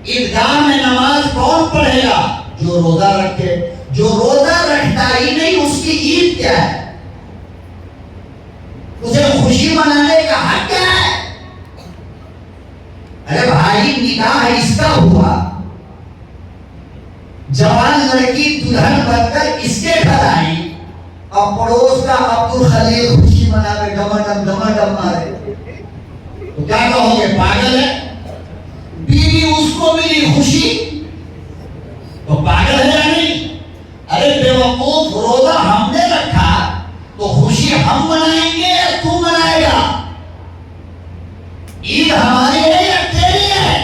[SPEAKER 2] عیدگاہ میں نماز کون پڑھے گا؟ جو روزہ رکھے. جو روزہ رکھتا ہی نہیں اس کی عید کیا ہے؟ اسے خوشی منانے کا حق کیا ہے؟ ارے بھائی نکاح اس کا ہوا, جوان لڑکی دلہن بن کر اس کے گھر آئی, اور پڑوس کا عبد الخلیل خوشی مناوے, ڈم مارے, تو کیا کہو گے؟ پاگل ہے. بیوی اس کو ملی خوشی تو پاگل ہے یا نہیں؟ ارے بے وقوف, روزہ ہم نے رکھا تو خوشی ہم منائیں گے یا تو منائے گا؟ عید ہماری ہے یا تیری ہے؟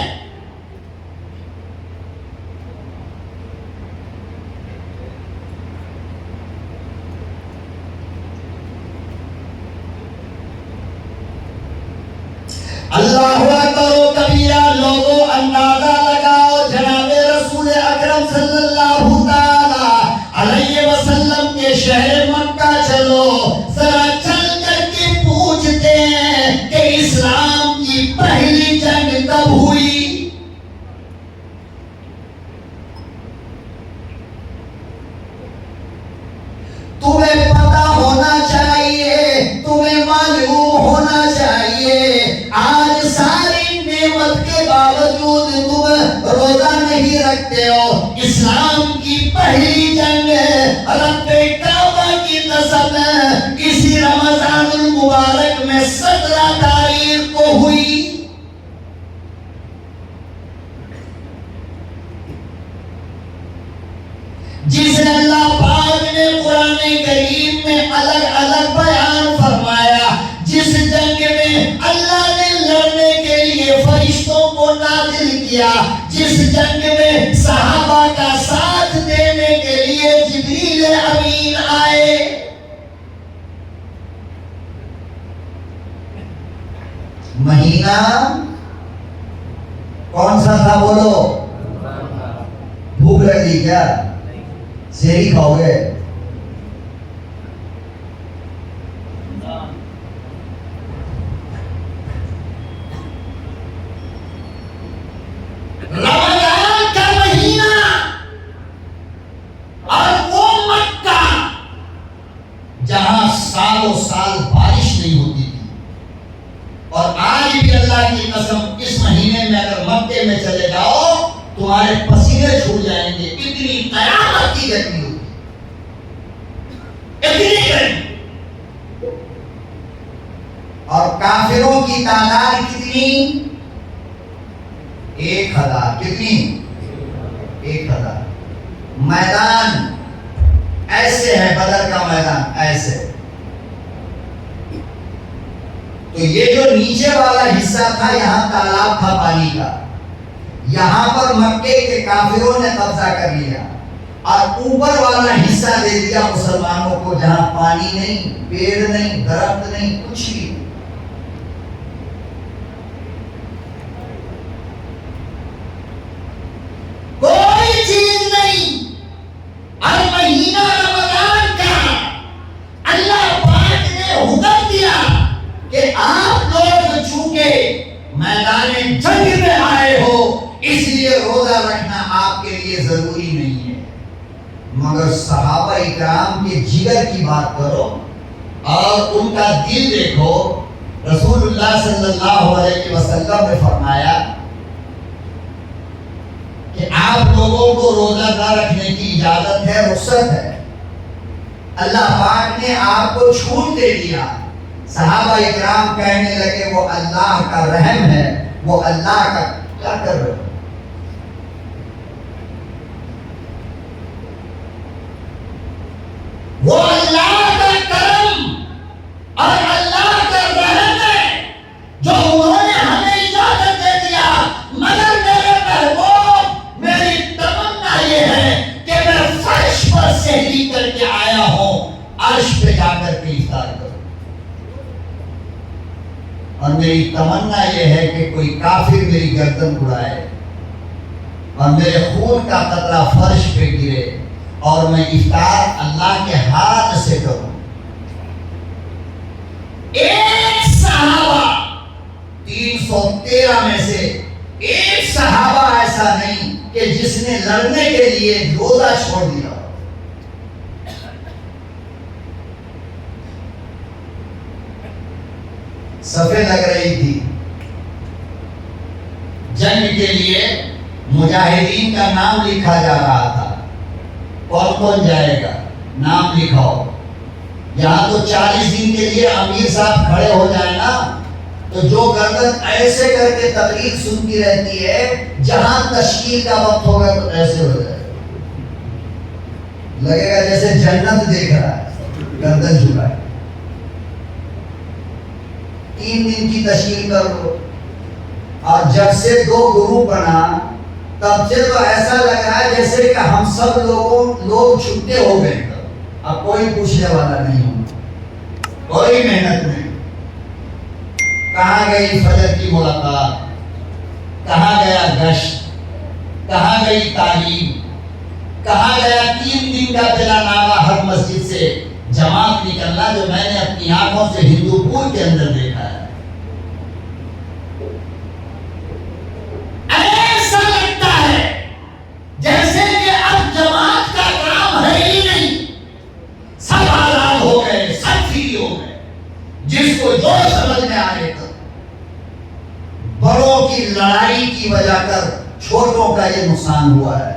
[SPEAKER 2] اللہ اکبر و کبیرہ. لوگوں اندازہ لگاؤ, جناب رسول اکرم صلی اللہ تعالی علیہ وسلم کے شہر مکہ چلو, ذرا چل کر کے پوچھتے ہیں کہ اسلام کی پہلی جنگ کب ہوئی؟ تمہیں پتا ہونا چاہیے, تمہیں معلوم ہونا چاہیے. آج ساری نعمت کے باوجود تم روزہ نہیں رکھتے ہو. اسلام کی پہلی جنگ رب کعبہ کی قسم اسی رمضان المبارک میں 17 تاریخ کو ہوئی. جسے اللہ پاک نے قرآن کریم میں الگ الگ بیان فرمایا, جس جنگ میں اللہ نے لڑنے
[SPEAKER 1] کیا جس جنگ میں صحابہ کا ساتھ دینے کے لیے جبریل امین آئے.
[SPEAKER 2] مہینہ کون سا تھا بولو؟ بھوک لگی کیا؟ سحری کھاؤ گے؟
[SPEAKER 1] رمضان کا مہینہ اور وہ مکہ جہاں سالوں سال بارش نہیں ہوتی تھی، اور آج بھی اللہ کی قسم اس مہینے میں اگر مکے میں چلے جاؤ تمہارے پسینے چھوٹ جائیں گے، اتنی قیامت کی گرمی ہوتی، اتنی گرمی.
[SPEAKER 2] اور کافروں کی تعداد کتنی؟ 1000. کتنی؟ 1000. میدان ایسے ہے، بدر کا میدان ایسے. تو یہ جو نیچے والا حصہ تھا یہاں تالاب تھا پانی کا، یہاں پر مکے کے کافروں نے قبضہ کر لیا اور اوپر والا حصہ دے دیا مسلمانوں کو، جہاں پانی نہیں، پیڑ نہیں، درخت نہیں، کچھ بھی.
[SPEAKER 1] کوئی چیز نہیں. اور مہینہ رمضان کا اللہ پاک نے حکم دیا کہ آپ لوگ چونکہ میدان جنگ میں آئے ہو
[SPEAKER 2] اس لیے روزہ رکھنا آپ کے لیے ضروری نہیں ہے. مگر صحابہ اکرام کے جگر کی بات کرو اور ان کا دل دیکھو. رسول اللہ صلی اللہ علیہ وسلم نے فرمایا کہ آپ لوگوں کو روزہ نہ رکھنے کی اجازت ہے، رخصت ہے. اللہ پاک نے آپ کو چھوٹ دے دیا. صحابہ اکرام کہنے لگے وہ اللہ کا رحم ہے، وہ اللہ کا. کیا کر رہے ہو؟
[SPEAKER 1] وہ اللہ کا کرم اور اللہ کا رحم ہے جو انہوں نے ہمیں اجازت دے دیا. مگر میرے محبوب، میری تمنا یہ ہے کہ میں فرش پر سحری کر کے آیا ہوں، عرش پہ جا کر کے افطار کروں.
[SPEAKER 2] اور میری تمنا یہ ہے کہ کوئی کافر میری گردن اڑائے اور میرے خون کا قطرہ فرش پہ گرے اور میں افطار اللہ کے ہاتھ سے کروں.
[SPEAKER 1] ایک صحابہ
[SPEAKER 2] 313 میں سے ایک صحابہ ایسا نہیں کہ جس نے لڑنے کے لیے روزہ چھوڑ دیا. صفیں لگ رہی تھی جنگ کے لیے، مجاہدین کا نام لکھا جا رہا تھا. کون کون جائے گا؟ نام لکھاؤ. یہاں تو 40 دن کے لیے امیر صاحب کھڑے ہو جائیں نا تو جو گردن ایسے کر کے تقریر سنتی رہتی ہے، جہاں تشکیل کا وقت ہوگا تو ایسے ہو جائے گا، لگے گا جیسے جنت دیکھ رہا ہے، گردن جھکا ہے. 3 دن کی تشکیل کر لو، اور جب سے 2 گروپ بنا تب سے تو ایسا لگ رہا ہے جیسے کہ ہم سب لوگ چھٹے ہو گئے. اب کوئی پوچھنے والا نہیں ہوگا، کوئی محنت نہیں. کہاں گئی فجر کی ملاقات، کہاں گیا گشت، کہاں گئی تعلیم، کہاں گیا 3 دن کا بلا نامہ ہر مسجد سے جماعت نکلنا، جو میں نے اپنی آنکھوں سے ہندو پور کے اندر دیکھا ہے.
[SPEAKER 1] ایسا لگتا ہے جیسے کہ اب جماعت کا کام ہے ہی نہیں، سب آزاد ہو گئے، سب فری ہو گئے، جس کو جو سمجھ میں آئے گا.
[SPEAKER 2] بڑوں کی لڑائی کی وجہ کر چھوٹوں کا یہ نقصان ہوا ہے،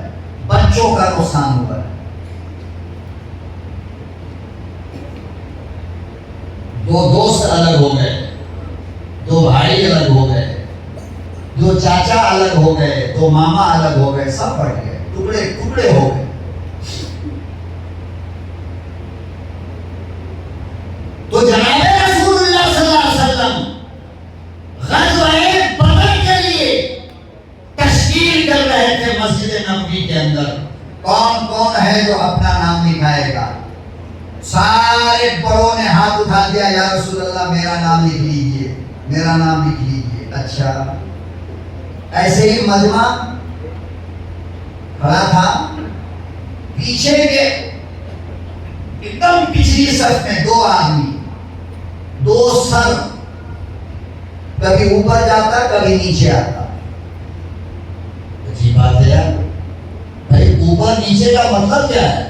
[SPEAKER 2] بچوں کا نقصان ہوا ہے. دو دوست الگ ہو گئے، 2 بھائی الگ ہو گئے، 2 چاچا الگ ہو گئے، 2 ماما الگ ہو گئے، سب بڑھ گئے، ٹکڑے ٹکڑے ہو گئے.
[SPEAKER 1] تو جناب رسول اللہ صلی اللہ علیہ وسلم غزوہ بدر کے لیے تشکیل
[SPEAKER 2] گیا یا رسول اللہ میرا نام لکھ لیجئے، میرا نام لکھ لیجئے. اچھا. ایسے ہی مجمع کھڑا تھا، پیچھے کے ایک دم پچھلی صف میں دو آدمی، دو سر، کبھی اوپر جاتا کبھی نیچے آتا.
[SPEAKER 1] اچھی بات ہے یار. بھائی اوپر نیچے کا مطلب کیا ہے؟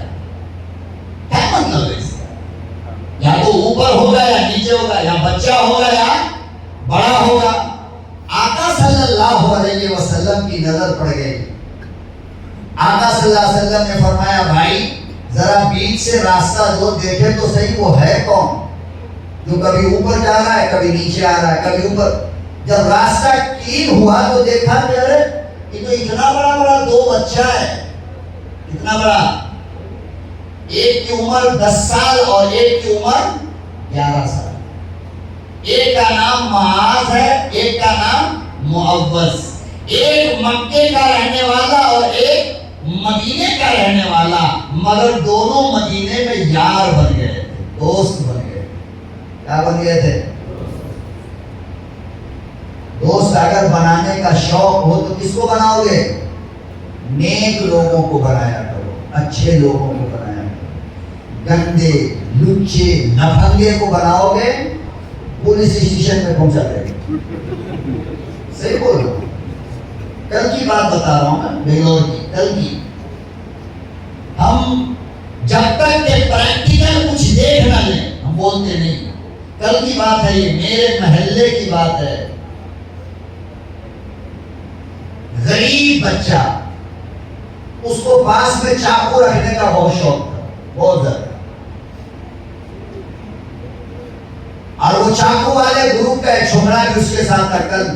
[SPEAKER 1] کیا مطلب ہے اس کا؟ یا تو اوپر ہوگا یا نیچے ہوگا، یا بچہ ہوگا یا بڑا ہوگا.
[SPEAKER 2] آقا صلی اللہ علیہ وسلم کی نظر پڑ گئی. آقا صلی اللہ علیہ وسلم نے فرمایا بھائی ذرا بیچ سے راستہ دو، دیکھے تو صحیح وہ ہے کون جو کبھی اوپر جا رہا ہے کبھی نیچے آ رہا ہے کبھی اوپر. جب راستہ کلین ہوا تو دیکھا کہ ارے یہ تو اتنا بڑا بڑا دو بچہ ہے. اتنا بڑا، ایک کی عمر 10 سال اور ایک کی عمر 11 سال. ایک کا نام معاذ ہے، ایک کا نام معوذ. ایک مکے کا رہنے والا اور ایک مدینے کا رہنے والا، مگر دونوں مدینے میں یار بن گئے تھے، دوست بن گئے. کیا بن گئے تھے؟ دوست. اگر بنانے کا شوق ہو تو کس کو بناؤ گے؟ نیک لوگوں کو بنایا کرو، اچھے لوگوں کو بنایا کرو. گندے لچے لفنگے کو بناؤ گے پولیس اسٹیشن میں پہنچا دے گے. صحیح بول رہا ہوں. کل کی بات بتا رہا ہوں نا، بنگلور کی کل کی. ہم جب تک کہ پریکٹیکل کچھ دیکھ نہ لیں ہم بولتے نہیں. کل کی بات ہے، یہ میرے محلے کی بات ہے. غریب بچہ، اس کو پاس میں چاقو رکھنے کا بہت شوق تھا، بہت زیادہ. اور وہ چاقو والے گروپ کا ایک چھوکرا بھی اس کے ساتھ تھا. کل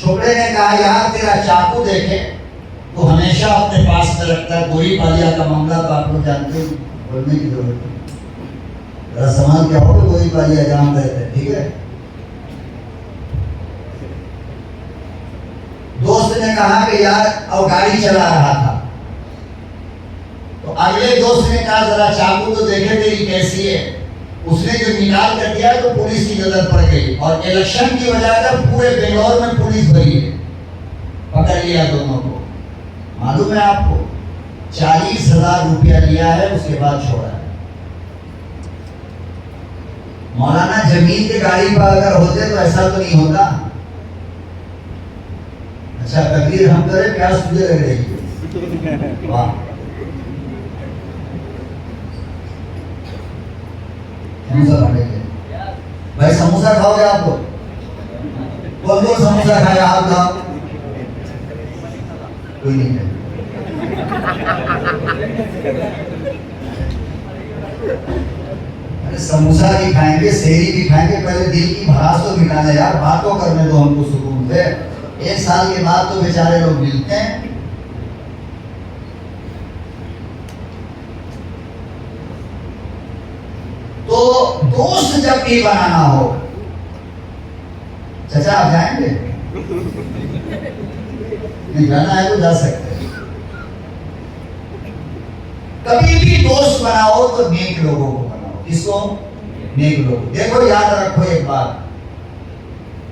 [SPEAKER 2] چھوکرے نے کہا یار تیرا چاقو دیکھے تو ہمیشہ اپنے پاس میں رکھتا ہے. گولی پالیا کا معاملہ تو آپ لوگ جانتے ہیں، بولنے کی ضرورت نہیں. ذرا سامان کیا ہو گولی پالیا جان رہتے ہیں. ٹھیک ہے. دوست نے کہا کہ یار، اور گاڑی چلا رہا تھا تو اگلے دوست نے کہا ذرا چاقو تو دیکھے تیری کیسی ہے. اس نے جو نکال کر دیا تو پولیس کی نظر پڑ گئی، اور الیکشن کی وجہ سے پورے بنگلور میں پولیس بھری ہے. پکڑ لیا دونوں کو. معلوم ہے آپ کو 40,000 روپیہ لیا ہے، اس کے بعد چھوڑا ہے. مولانا جمیل کے گاڑی پر اگر ہوتے تو ایسا تو نہیں ہوتا. اچھا تقریر ہم کریں، پیاس تجھے لگ رہی ہے. واہ. سموسا کھانے کے بھائی، سموسا کھاؤ گے آپ لوگ؟ کون کون سموسا کھائے؟ آپ کھاؤ. کوئی نہیں ہے. سموسا بھی کھائیں گے، سیری بھی کھائیں گے. پہلے دل کی بھڑاس تو مٹانا یار، باتوں کرنے دو ہم کو سکون سے. 1 سال کے بعد تو بیچارے لوگ ملتے ہیں. تو دوست جب بھی بنانا ہو، چچا آپ جائیں گے؟ نہیں جانا ہے تو جا سکتے ہیں. کبھی بھی دوست بناؤ تو نیک لوگوں کو بناؤ. کس کو؟ نیک لوگ. دیکھو یاد رکھو ایک بات،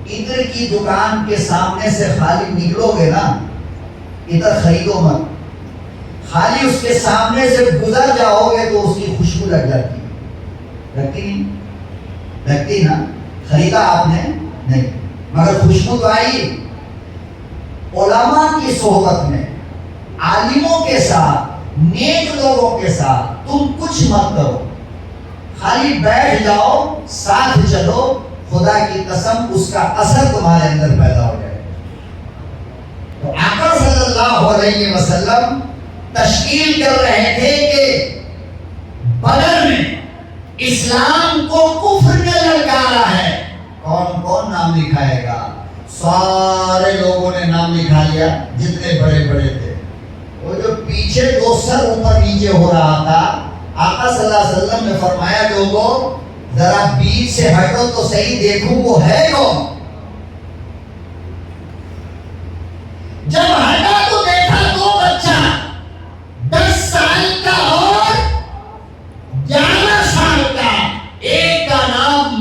[SPEAKER 2] ادھر کی دکان کے سامنے سے خالی نکلو گے نا، ادھر خریدو مت. خالی اس کے سامنے سے گزر جاؤ گے تو اس کی خوشبو لگ جاتی ہے. لگتی نہیں؟ لگتی نا. خریدا آپ نے نہیں، مگر خوشبو تو آئی. علماء کی صحبت میں، عالموں کے ساتھ، نیک لوگوں کے ساتھ تم کچھ مت کرو، خالی بیٹھ جاؤ، ساتھ چلو. خدا کی قسم اس کا اثر تمہارے اندر پیدا ہو جائے. تو آقا صلی اللہ علیہ وسلم تشکیل کر رہے تھے کہ بدر میں اسلام کو کفر نے للکارا ہے. کون کون نام لکھائے گا؟ سارے لوگوں نے نام لکھا لیا جتنے بڑے بڑے تھے. وہ جو پیچھے دو سر اوپر نیچے ہو رہا تھا، آقا صلی اللہ علیہ وسلم نے فرمایا لوگوں ذرا بیچ سے ہٹو تو صحیح، دیکھوں وہ ہے کون. جب ہٹا تو دیکھا دو بچہ، 10 سال کا اور 11 سال کا.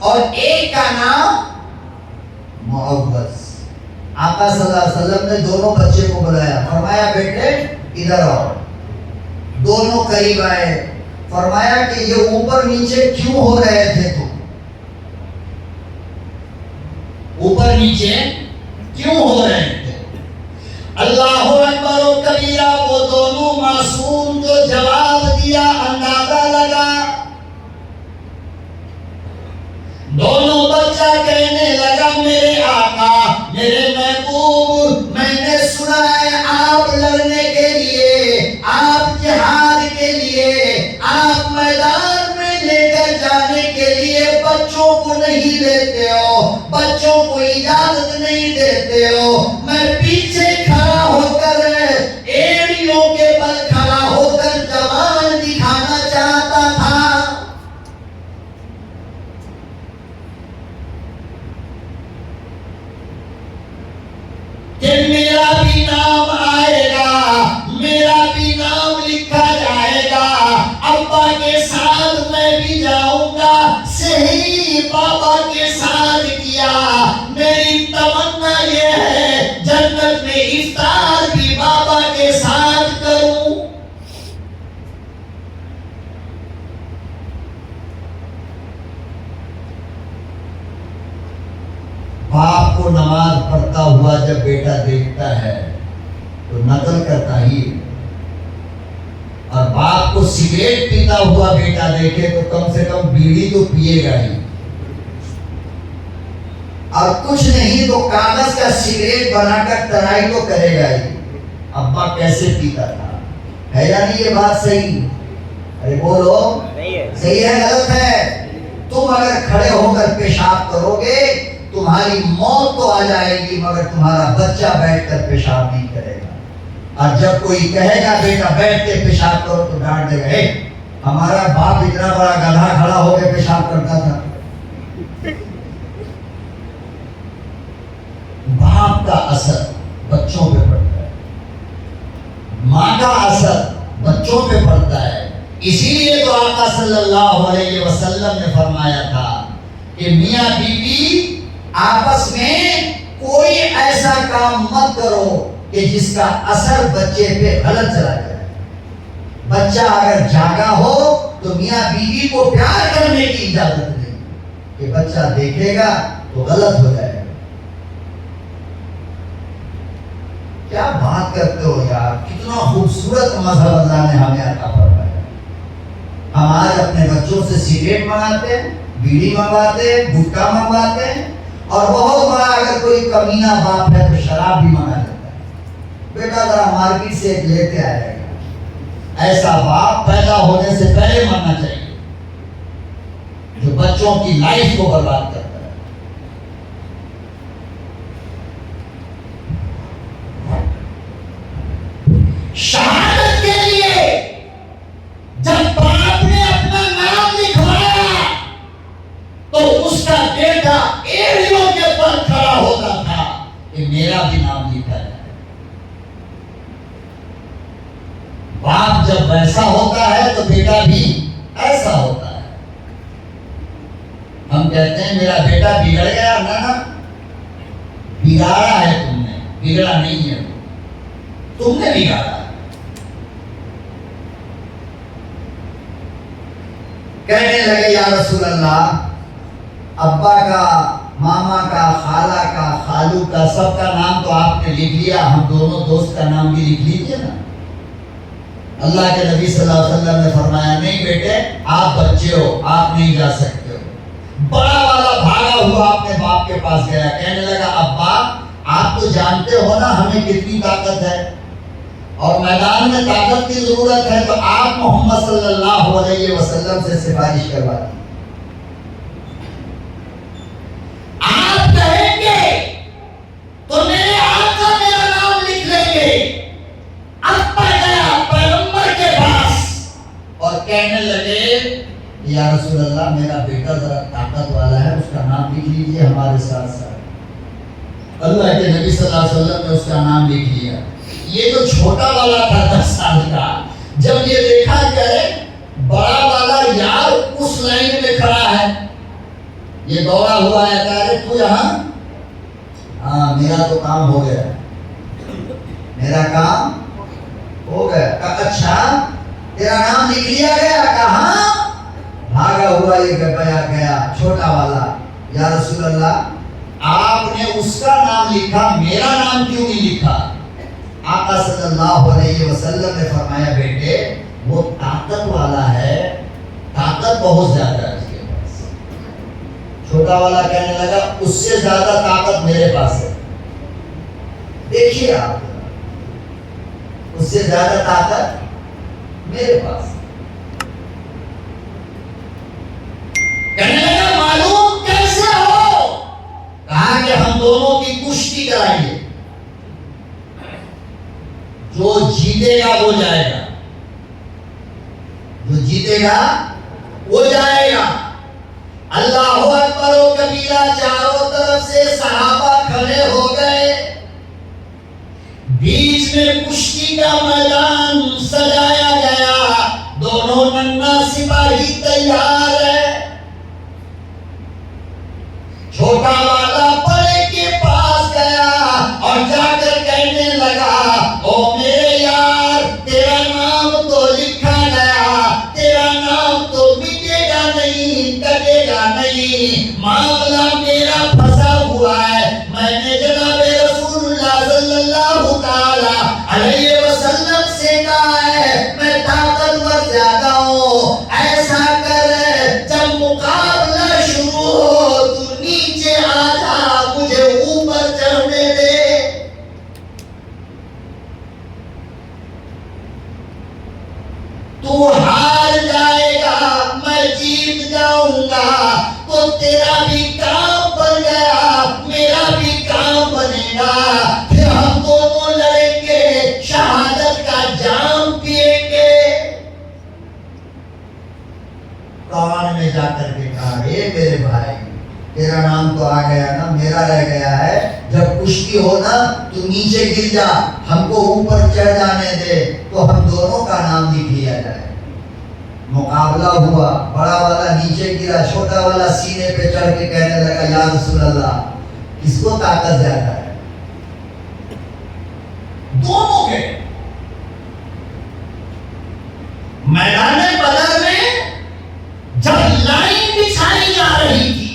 [SPEAKER 2] اور ایک کا نام معوذ. آقا صلی اللہ علیہ وسلم نے دونوں بچے کو بلایا, فرمایا بیٹے ادھر آؤ. دونوں قریب آئے, فرمایا کہ یہ اوپر نیچے کیوں ہو رہے تھے تم؟
[SPEAKER 1] اوپر نیچے کیوں ہو رہے تھے؟ اللہ اکبر و کبیرہ. وہ دونوں معصوم جو جواب دیا اندازہ لگا. دونوں بچہ کہنے لگا میرے آقا میرے محبوب, میں نے سنا ہے آپ لڑنے کے لیے, آپ جہاد کے لیے, آپ میدان میں لے کر جانے کے لیے بچوں کو نہیں لیتے ہو, بچوں کو اجازت نہیں دیتے ہو. میں پیچھے کھڑا ہو کر ایڑیوں کے بل کھڑا ہو کر جوان دکھانا چاہتا تھا. کہ میرا بھی نام آئے گا, میرا بھی نام لکھا جائے گا, ابا کے ساتھ میں بھی جاؤں گا. صحیح بابا کے ساتھ کیا. میری تمنا یہ ہے جنت میں افطار بھی بابا کے ساتھ کروں.
[SPEAKER 2] باپ کو نماز پڑھتا ہوا جب بیٹا دیکھتا ہے تو نقل کرتا ہی, اور باپ کو سگریٹ پیتا ہوا بیٹا دیکھے تو کم سے کم بیڑی تو پیے گا ہی, اور کچھ نہیں تو کاغذ کا سگریٹ بنا کر ترائی تو کرے گا ہی. ابا کیسے پیتا تھا, ہے یا نہیں یہ بات صحیح؟ ارے بولو صحیح ہے غلط ہے؟ تم اگر کھڑے ہو کر پیشاب کرو گے تمہاری موت تو آ جائے گی, مگر تمہارا بچہ بیٹھ کر پیشاب نہیں کرے گا. اور جب کوئی کہے گا بیٹا بیٹھ کے پیشاب کرو تو ڈانٹ دے گا, ہمارا باپ اتنا بڑا گدھا کھڑا ہو کے پیشاب کرتا تھا. باپ کا اثر بچوں پہ پڑتا ہے, ماں کا اثر بچوں پہ پڑتا ہے. اسی لیے تو آقا صلی اللہ علیہ وسلم نے فرمایا تھا کہ میاں بیوی آپس میں کوئی ایسا کام مت کرو کہ جس کا اثر بچے پہ غلط چلا جائے. بچہ اگر جاگا ہو تو میاں بیوی کو پیار کرنے کی اجازت نہیں کہ بچہ دیکھے گا تو غلط ہو جائے گا. کیا بات کرتے ہو یار, کتنا خوبصورت مذہب اللہ نے ہمیں عطا فرمایا. ہم آج اپنے بچوں سے سگریٹ منگاتے ہیں, بیڑی منگواتے ہیں, گٹکا منگواتے ہیں, اور بہت بڑا اگر کوئی کمینہ باپ ہے تو شراب بھی منگا دیتا ہے. بیٹا ذرا مارکیٹ سے ایک لیتے آئے گا. ایسا باپ پیدا ہونے سے پہلے مرنا چاہیے جو بچوں کی لائف کو برباد کرتا ہے.
[SPEAKER 1] شہادت کے لیے جب باپ نے اپنا نام لکھوایا تو اس کا بیٹا ایڑیوں کے پر کھڑا ہوتا تھا کہ میرا بھی نام لکھا جائے. باپ جب ویسا ہوتا ہے تو بیٹا بھی ایسا ہوتا ہے. ہم کہتے ہیں میرا بیٹا بگڑ گیا, نا بگاڑا ہے تم نے, بگڑا نہیں ہے, تم نے بگاڑا.
[SPEAKER 2] کہنے لگے یا رسول اللہ, ابا کا, ماما کا, خالہ کا, خالو کا, سب کا نام تو آپ نے لکھ لیا, ہم دونوں دوست کا نام بھی لکھ لیجیے نا. اللہ کے نبی صلی اللہ علیہ وسلم نے فرمایا نہیں بیٹے آپ بچے ہو, آپ نہیں جا سکتے ہو. بڑا والا بھاگا ہوا اپنے باپ کے پاس گیا, کہنے لگا ابا آپ تو جانتے ہو نا ہمیں کتنی طاقت ہے اور میدان میں طاقت کی ضرورت ہے, تو آپ محمد صلی اللہ علیہ وسلم سے سفارش کروا دی.
[SPEAKER 1] آپ کہیں گے تو میرے آقا میرا نام لکھ لیں گے. ابا گیا پیغمبر کے پاس
[SPEAKER 2] اور کہنے لگے یا رسول اللہ میرا بیٹا ذرا طاقت والا ہے, اس کا نام لکھ لیجیے ہمارے ساتھ ساتھ. اللہ کے نبی صلی اللہ علیہ وسلم نے اس کا نام لکھ لیا. یہ جو چھوٹا والا تھا 10 سال کا, جب یہ دیکھا کہ بڑا والا یار اس
[SPEAKER 1] اس لائن میں کھڑا ہے، یہ دوڑا ہوا ہے، کہا رہے تو یہاں، ہاں میرا تو کام ہو گیا، میرا کام ہو گیا۔ کہا اچھا تیرا نام لکھ لیا گیا؟ کہاں؟ بھاگا ہوا یہ گیا چھوٹا والا، یا رسول اللہ آپ نے اس کا نام لکھا، میرا نام کیوں نہیں لکھا؟ آقا صلی اللہ علیہ وسلم نے فرمایا بیٹے وہ طاقت والا ہے، طاقت بہت زیادہ ہے اس کے پاس۔ چھوٹا والا کہنے لگا اس سے زیادہ طاقت میرے پاس ہے۔ دیکھیے آپ، اس سے زیادہ طاقت میرے پاس ہے۔ کہنے لگا معلوم کیسے ہو؟ کہا کہ ہم دونوں کی کشتی کرائیے، جو جیتے گا وہ جائے گا، جو جیتے گا وہ جائے گا۔ اللہ اکبر و کبیرہ، چاروں طرف سے صحابہ کھڑے ہو گئے، بیچ میں کشتی کا میدان سجایا گیا، دونوں ننھا سپاہی تیار ہے۔ چھوٹا والا بڑے کے پاس گیا اور جا کر کہنے لگا او میرے یار تیرا نام تو لکھا گیا، تیرا نام تو مٹے گا نہیں، کٹے گا نہیں، معاملہ میرا پھنسا ہوا ہے۔ میں نے جناب رسول اللہ صلی اللہ تعالی علیہ وسلم سے کہا ہے میں طاقتور زیادہ ہوں، ایسا کر جب مقابلہ شروع ہو تو نیچے آ جا، مجھے اوپر چڑھنے دے۔ تو ہار جائے گا، میں جیت جاؤں گا، تو تیرا بھی کام بن گیا، میرا بھی کام بنے گا، پھر ہم دونوں لڑیں گے، شہادت کا جام پیئیں گے۔ کان میں جا کر کے کہا اے میرے بھائی تیرا نام تو آ گیا نا، میرا رہ گیا ہے، جب کشتی ہو نا تو نیچے گر جا، ہم کو اوپر چڑھ جانے دے تو ہم دونوں کا نام لکھ لیا جائے۔ مقابلہ ہوا، بڑا والا نیچے گرا، چھوٹا والا سینے پہ چڑھ کے کہنے لگا یا رسول اللہ کس کو طاقت زیادہ ہے؟ دونوں کے میدان بدر میں جب لائن بچھائی جا رہی تھی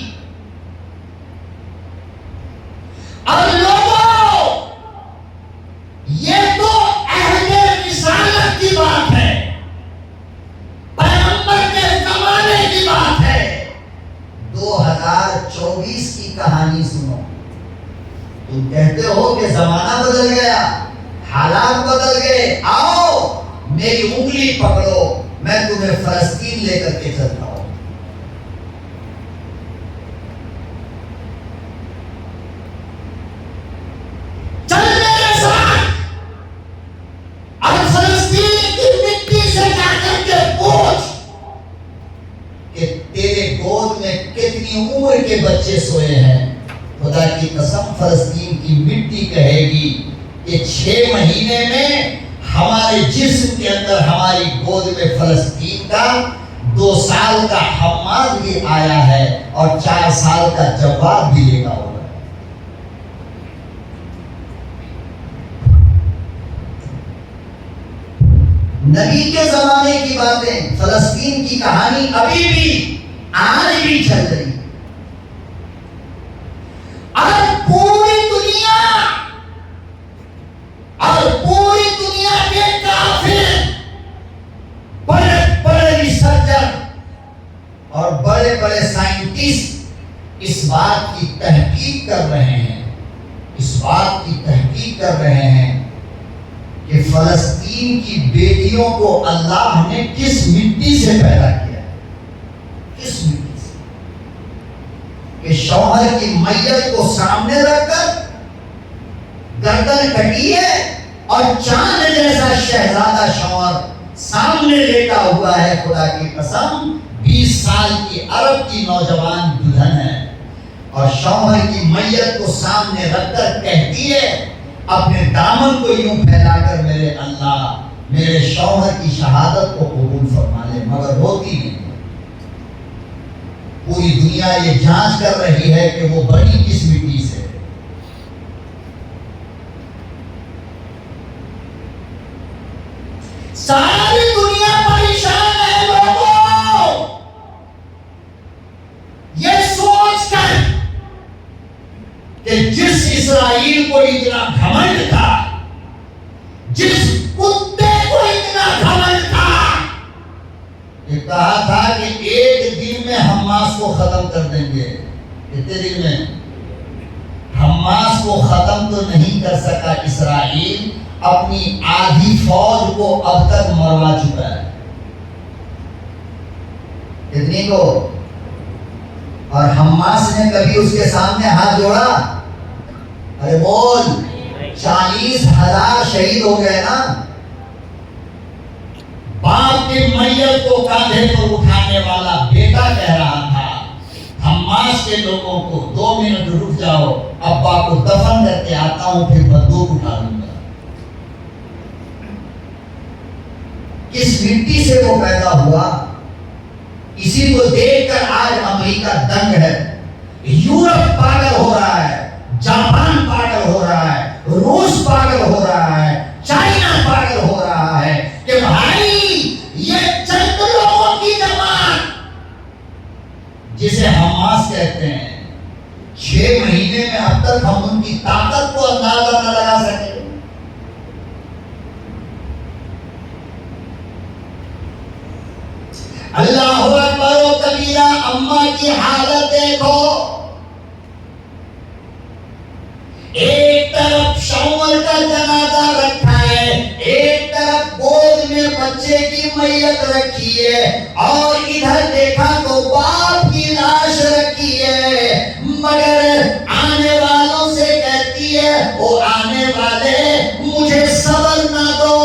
[SPEAKER 1] اور لوگوں یہ تو عہد رسالت کی بات ہے، پیغمبر کے زمانے کی بات ہے، 2024 کی کہانی سنو۔ تم کہتے ہو کہ زمانہ بدل گیا، حالات بدل گئے، آؤ میری انگلی پکڑو، میں تمہیں فلسطین لے کر کے چلتا ہوں۔ چل میرے ساتھ اور فلسطین کی مٹی سے جا کر کے پوچھ کہ تیرے گود میں کتنی عمر کے بچے سوئے ہیں۔ خدا کی قسم فلسطین کی مٹی کہے گی کہ 6 مہینے میں ہمارے جسم کے اندر ہماری گود میں فلسطین کا 2 سال کا حماد بھی آیا ہے اور 4 سال کا جواب بھی لے گا ہوگا۔ نبی کے زمانے کی باتیں، فلسطین کی کہانی ابھی بھی آج بھی چل رہی ہے، اور پوری دنیا کے کافر، بڑے بڑے ریسرچر اور بڑے بڑے سائنٹسٹ اس بات کی تحقیق کر رہے ہیں، کہ فلسطین کی بیٹیوں کو اللہ نے کس مٹی سے پیدا کیا ہے، کس مٹی سے، کہ شوہر کی میت کو سامنے رکھ کر گردن کٹی ہے اور چاند جیسا شہزادہ شوہر سامنے لیٹا ہوا ہے۔ خدا کی قسم 20 سال کی عرب کی نوجوان دلہن ہے اور شوہر کی میت کو سامنے رکھ کر کہتی ہے اپنے دامن کو یوں پھیلا کر میرے اللہ میرے شوہر کی شہادت کو قبول فرما لے، مگر ہوتی نہیں۔
[SPEAKER 2] پوری دنیا یہ جانچ کر رہی ہے کہ وہ بنی کس مٹی سے.
[SPEAKER 1] ساری دنیا پریشان ہے لوگوں یہ سوچ کر کہ جس اسرائیل کو اتنا گھمنڈ تھا، جس کتے کو اتنا گھمنڈ تھا،
[SPEAKER 2] یہ کہا تھا کہ ایک دن میں حماس کو ختم کر دیں گے. کتنے دن میں؟ حماس کو ختم تو نہیں کر سکا اسرائیل، اپنی آدھی فوج کو اب تک مروا چکا ہے. کتنی کو؟ اور حماس نے کبھی اس کے سامنے ہاتھ جوڑا؟ ارے بول، 40,000 شہید ہو گئے نا.
[SPEAKER 1] باپ کی میت کو کاندھے پر اٹھانے والا بیٹا کہہ رہا تھا حماس کے لوگوں کو 2 منٹ رک جاؤ، ابا کو دفن کر کے آتا ہوں پھر بندوق اٹھا لوں گا.
[SPEAKER 2] کس مٹی سے وہ پیدا ہوا؟ اسی کو دیکھ کر آج امریکہ دنگ ہے.
[SPEAKER 1] یورپ پاگل ہو رہا ہے، جاپان پاگل ہو رہا ہے، روس پاگل ہو رہا ہے، چائنا پاگل ہو رہا ہے کہ بھائی یہ چند لوگوں کی جماعت
[SPEAKER 2] جسے حماس کہتے ہیں، 6 مہینے میں اب تک ہم ان کی طاقت کو اندازہ نہ لگا سکے.
[SPEAKER 1] اللہ اکبر و کبیرہ. اماں کی حالت دیکھو، ایک طرف شوہر کا جنازہ رکھا ہے، ایک طرف گود میں بچے کی میت رکھی ہے، اور ادھر دیکھا تو باپ کی لاش رکھی ہے. مگر آنے والوں سے کہتی ہے، وہ آنے والے مجھے صبر نہ دو،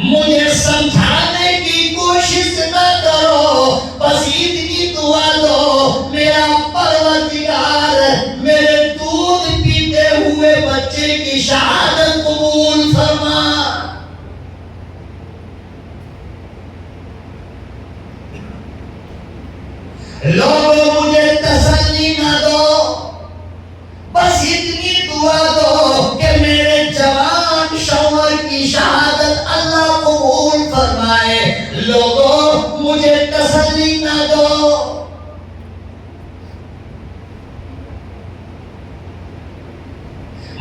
[SPEAKER 1] مجھے سمجھانے کی کوشش نہ کرو، بس اتنی دعا دو میرا پروردگار میرے دودھ پیتے ہوئے بچے کی شہادت قبول فرما. لوگوں مجھے تسلی نہ دو، بس اتنی دعا دو کہ میرے جوان شوہر کی شہادت اللہ قبول فرمائے. لوگوں مجھے تسلی نہ دو.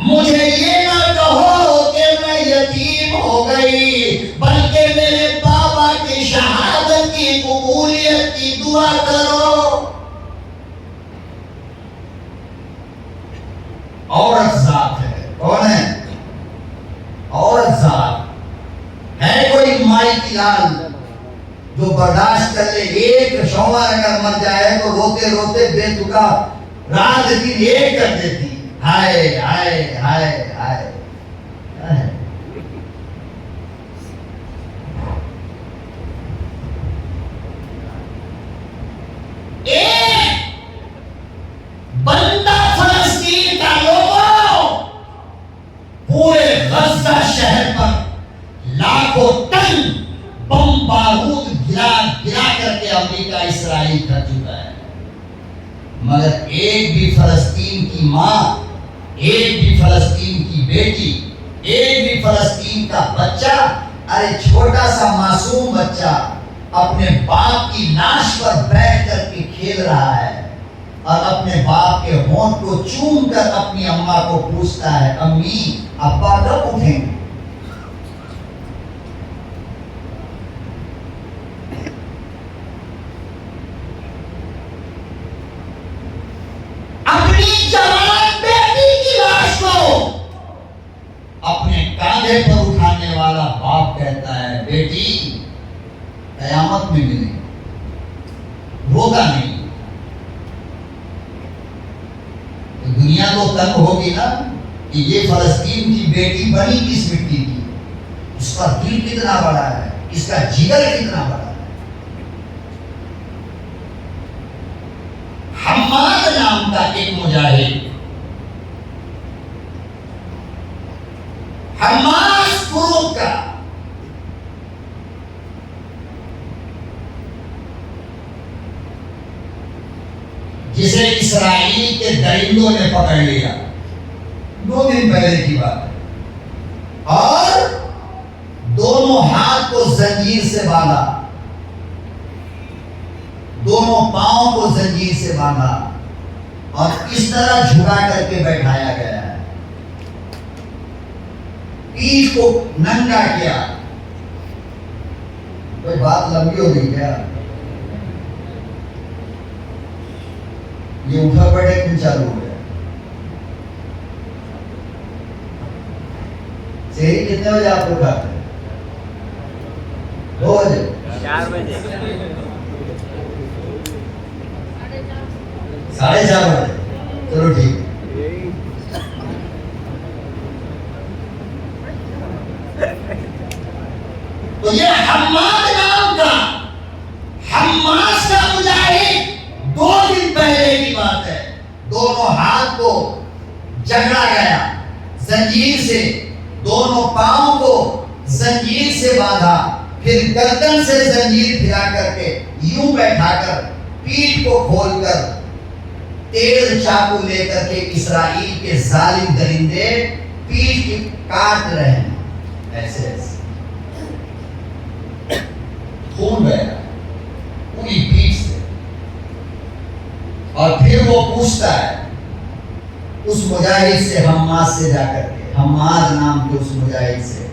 [SPEAKER 1] مجھے یہ نہ کہو کہ میں یتیم ہو گئی، بلکہ میرے بابا کی شہادت کی قبولیت کی دعا کرو.
[SPEAKER 2] عورت ذات ہے. کون ہے؟ عورت ذات ہے. کوئی مائی کی لال جو برداشت کر لے؟ ایک شوہر اگر مر جائے تو روتے روتے بے تکا رات دن ایک کر دیتی. ہائے ہائے ہائے ہائے.
[SPEAKER 1] ایک بندہ فلسطین کا لوگوں پورے غزہ شہر پر لاکھوں ٹن بم بارود گرا کر کے امریکہ اسرائیل کر چکا ہے.
[SPEAKER 2] مگر ایک بھی فلسطین کی ماں، ایک بھی فلسطین کی بیٹی، ایک بھی فلسطین کا بچہ، ارے چھوٹا سا معصوم بچہ اپنے باپ کی ناش پر بیٹھ کر کے کھیل رہا ہے اور اپنے باپ کے ہونٹ کو چوم کر اپنی اماں کو پوچھتا ہے، امی ابا کب اٹھیں گے؟
[SPEAKER 1] اپنی جوان بیٹی کی لاش کو
[SPEAKER 2] اپنے کاندھے پر اٹھانے والا باپ کہتا ہے، بیٹی قیامت میں ملے گی. روتا نہیں. دنیا تو تنگ ہوگی نا کہ یہ فلسطین کی بیٹی بنی کس مٹی کی، اس کا دل کتنا بڑا ہے، اس کا جگر کتنا بڑا ہے.
[SPEAKER 1] حماد نام کا ایک مجاہد حماس گروپ کا جسے اسرائیل کے درندوں نے پکڑ لیا، 2 دن پہلے کی بات ہے، اور دونوں ہاتھ کو زنجیر سے باندھا، دونوں پاؤں کو زنجیر سے باندھا اور اس طرح جھکا کر کے بیٹھایا گیا ہے، پیٹھ کو ننگا کیا۔ کوئی بات لمبی ہو گئی کیا؟ یہ اٹھا پڑے کیوں چالو ہو گیا؟ سہری کتنے بجے آپ کو کھاتے ہیں؟ 2 بجے؟
[SPEAKER 3] 4 بجے
[SPEAKER 1] 4:30 بجے؟ چلو ٹھیک ہے۔ تو یہ حماد نام کا حماس کا مجاہد 2 دن پہلے کی بات ہے، دونوں ہاتھ کو جکڑا گیا زنجیر سے، دونوں پاؤں کو زنجیر سے باندھا، پھر گردن سے زنجیر پھرا کر کے یوں بیٹھا کر پیٹھ کو کھول کر تیز چاقو لے کر کے اسرائیل کے ظالم درندے پیٹھ کی کاٹ رہے ہیں، ایسے ایسے خون بہ رہا پوری پیٹھ سے۔ اور پھر وہ پوچھتا ہے اس مجاہد سے، حماد سے جا کر کے، حماد نام کے اس مجاہد سے،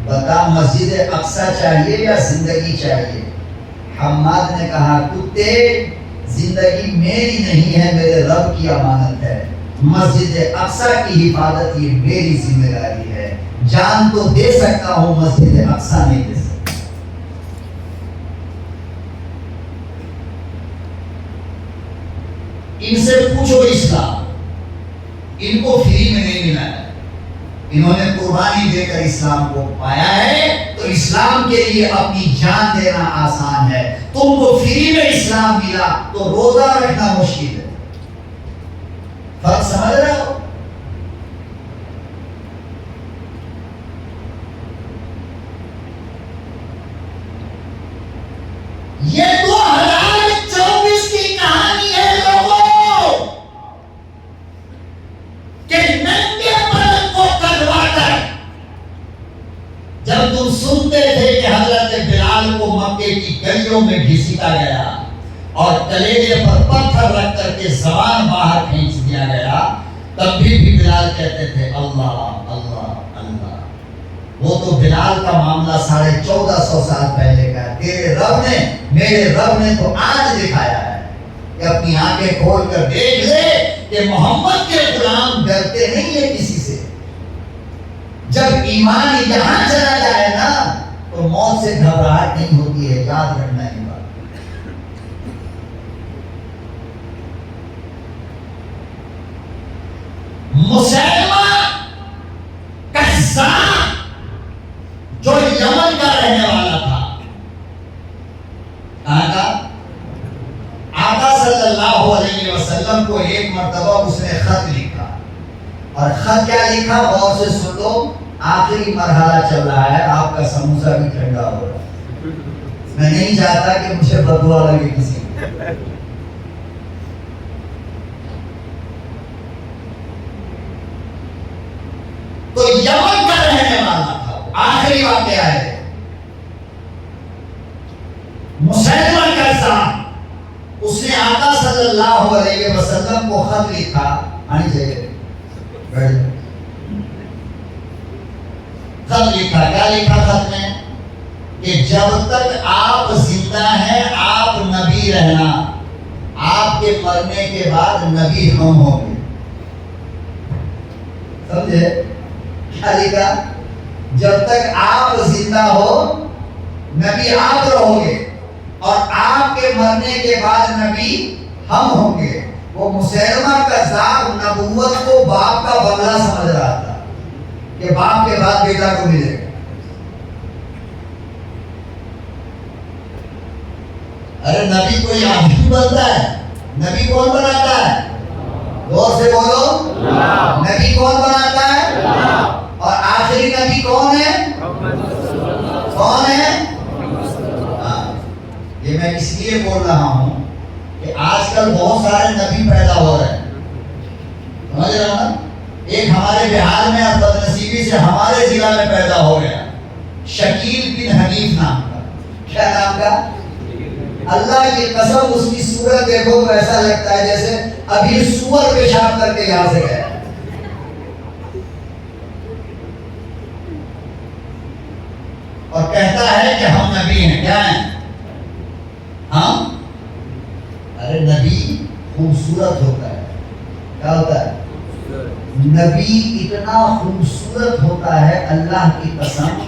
[SPEAKER 1] بتا مسجد اقصی چاہیے یا زندگی چاہیے؟ حماد نے کہا کتے، زندگی میری نہیں ہے، میرے رب کی امانت ہے، مسجد اقصی کی حفاظت یہ میری ذمہ داری ہے، جان تو دے سکتا ہوں، مسجد اقصی نہیں دے سکتا۔ ان سے پوچھو اسلام، ان کو فری میں نہیں ملا ہے، انہوں نے قربانی دے کر اسلام کو پایا ہے، تو اسلام کے لیے اپنی جان دینا آسان ہے۔ تم کو فری میں اسلام ملا تو روزہ رکھنا مشکل ہے۔ فرق سمجھ رہے ہو؟ یہ 2024 کی کہانی ہے لوگوں، کہ ننگے بدن کو کٹوا کر، جب تم سنتے تھے کہ حضرت بلال کو مکے کی گلیوں میں گھسیٹا گیا اور کلیجے پر پتھر رکھ کر کے زبان باہر کھینچ دیا گیا، تب بھی بلال کہتے تھے اللہ اللہ اللہ۔ وہ تو بلال کا معاملہ 1450 سال پہلے کا ہے، تیرے رب نے، میرے رب نے تو آج دکھایا ہے کہ اپنی آنکھیں کھول کر دیکھ لے کہ محمد کے غلام ڈرتے نہیں ہیں کسی سے۔ جب ایمان یہاں چلا جائے نا تو موت سے گھبراہٹ نہیں ہوتی ہے، یاد رکھنا یہ بات۔ مسیلمہ کذاب جو یمن کا رہنے والا تھا، کہاں کا؟ آقا صلی اللہ علیہ وسلم کو ایک مرتبہ اس نے خط لکھا، اور خط کیا لکھا؟ غور سے سنو، آخری مرحلہ چل رہا ہے، آپ کا سموسہ بھی ٹھنڈا ہو رہا ہے، میں نہیں چاہتا کہ مجھے بددعا لگے کسی کو۔ تو یمن کا رہنے والا تھا، آخری واقعہ ہے، مسیلمہ کذاب، اس نے آقا صلی اللہ علیہ وسلم کو خط لکھا، آنی چاہیے خط لکھا، کیا لکھا خط میں؟ کہ جب تک آپ زندہ ہیں آپ نبی رہنا، آپ کے مرنے کے بعد نبی ہم ہوں گے۔ سمجھے کیا لکھا؟ جب تک آپ زندہ ہو نبی آپ رہو گے، اور آپ کے مرنے کے بعد نبی ہم ہوں گے۔ وہ مسیلمہ کذاب نبوت کو باپ کا بنگلہ سمجھ رہا تھا کہ باپ کے بعد بیٹا کو ملے گا۔ ارے نبی کوئی آدمی بنتا ہے؟ نبی کون بناتا ہے؟ زور سے بولو، نبی کون بناتا ہے؟ اور آخری نبی کون ہے؟ کون ہے؟ یہ میں اس لیے بول رہا ہوں کہ آج
[SPEAKER 2] کل بہت سارے نبی پیدا ہو رہے ہیں، سمجھ رہے ہو نا؟ ایک ہمارے بہار میں اور بدنصیبی سے ہمارے ضلع میں پیدا ہو گیا، شکیل بن حنیف نام کا۔ کیا نام کا؟ اللہ کی قسم اس کی صورت دیکھو تو ایسا لگتا ہے جیسے ابھی سور پیشاب کر کے یہاں سے گیا۔ اور کہتا ہے کہ ہم نبی ہیں۔ کیا ہیں ہم؟ ارے نبی خوبصورت ہوتا ہے۔ کیا ہوتا ہے؟ نبی اتنا خوبصورت ہوتا ہے اللہ کی قسم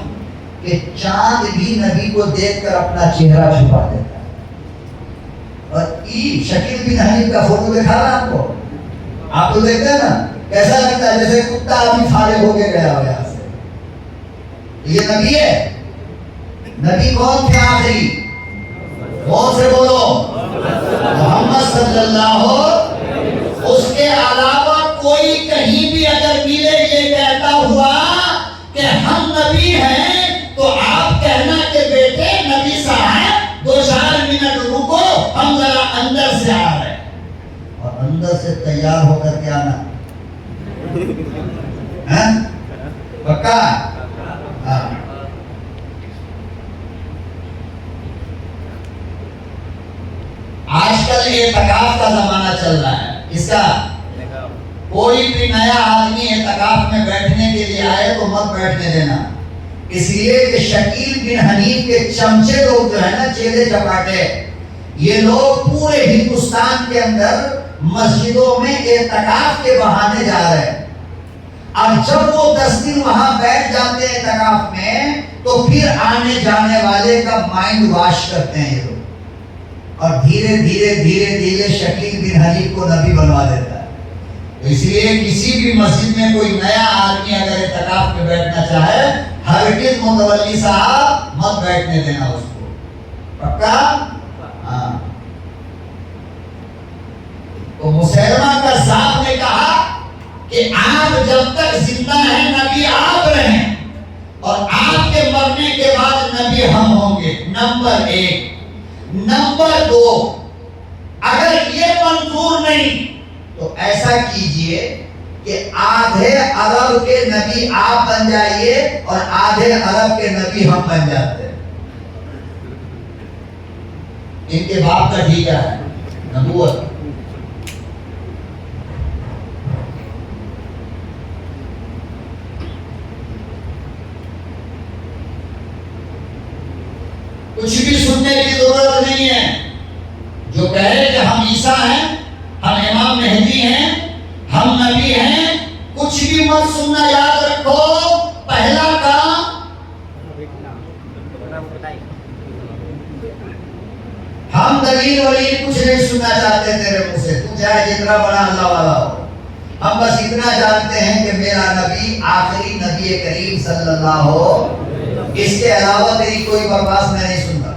[SPEAKER 2] کہ چاند بھی نبی کو دیکھ کر اپنا چہرہ چھپا دیتا ہے۔ اور شکیل بن حنیف کا فوٹو دکھا رہا آپ کو، آپ تو دیکھتے ہیں نا کیسا لگتا ہے جیسے کتا ابھی فارغ ہو کے گیا ہو یہاں سے۔ یہ نبی ہے؟ نبی کون تھے آخری؟ کون سے بولو؟ محمد صلی اللہ۔ اس کے علاوہ کوئی کہیں بھی اگر ملے یہ کہتا ہوا کہ ہم نبی ہیں تو آپ کہنا کہ بیٹے نبی صاحب 2-4 منٹ رکو، ہم ذرا اندر سے آ رہے ہیں، اور اندر سے تیار ہو کر کے آنا۔ پکا؟ ہاں۔ آج کل اعتکاف کا زمانہ چل رہا ہے۔ اس کا کوئی بھی نیا آدمی اعتکاف میں بیٹھنے کے لیے آئے تو مت بیٹھنے دینا، اس لیے کہ شکیل بن حنیف کے چمچے لوگ جو ہے نا، چیلے چپاٹے، یہ لوگ پورے ہندوستان کے اندر مسجدوں میں اعتکاف کے بہانے جا رہے ہیں۔ اب جب وہ 10 دن وہاں بیٹھ جاتے ہیں اعتکاف میں تو پھر آنے جانے والے کا مائنڈ واش کرتے ہیں یہ لوگ، اور دھیرے دھیرے دھیرے دھیرے شکیل بن حنیف کو نبی بنوا دیتا ہے۔ تو اس لیے کسی بھی مسجد میں کوئی نیا آدمی اگر اعتکاف میں بیٹھنا چاہے، ہرگز متولی صاحب مت بیٹھنے دینا اس کو۔ پکا؟ ہاں۔ تو مسیلمہ کذاب نے کہا کہ آپ جب تک زندہ ہیں نبی آپ رہیں، اور آپ کے مرنے کے بعد نبی ہم ہوں گے۔ نمبر 1۔ نمبر 2، اگر یہ منظور نہیں تو ایسا کیجئے کہ آدھے عرب کے نبی آپ بن جائیے اور آدھے عرب کے نبی ہم بن جاتے ہیں۔ ان کے باپ کا ٹھیکہ ہے نبوت۔ کچھ بھی سننے کی ضرورت نہیں ہے۔ جو کہے کہ ہم عیسیٰ ہیں، ہم امام مہدی ہیں، ہم نبی ہیں، کچھ بھی مت سننا۔ یاد رکھو پہلا کام ہم دلیل ولیل کچھ نہیں سننا چاہتے تیرے منہ سے، تو چاہے جتنا بڑا اللہ والا ہو۔ ہم بس اتنا جانتے ہیں کہ میرا نبی آخری نبی کریم صلی اللہ ہو، اس کے علاوہ تیری کوئی بکواس میں نہیں سنتا۔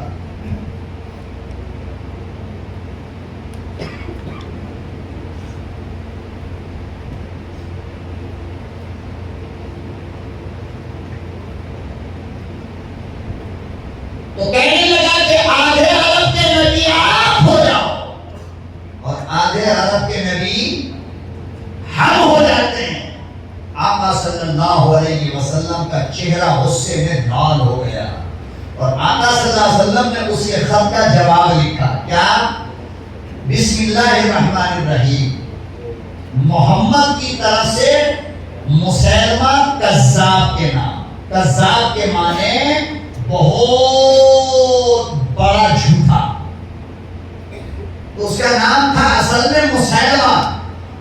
[SPEAKER 2] تو کہنے لگا کہ آدھے عرب کے نبی آپ ہو جاؤ اور آدھے عرب کے نبی ہم ہو جاتے ہیں۔ آقا صلی اللہ علیہ وسلم کا چہرہ غصے میں لال ہو گیا، اور آقا صلی اللہ علیہ وسلم نے اس کے خط کا جواب لکھا۔ کیا؟ بسم اللہ الرحمن الرحیم، محمد کی طرف سے مسیلمہ کذاب کے نام۔ کذاب کے معنی بہت بڑا جھوٹا۔ اس کا نام تھا اصل میں مسیلمہ،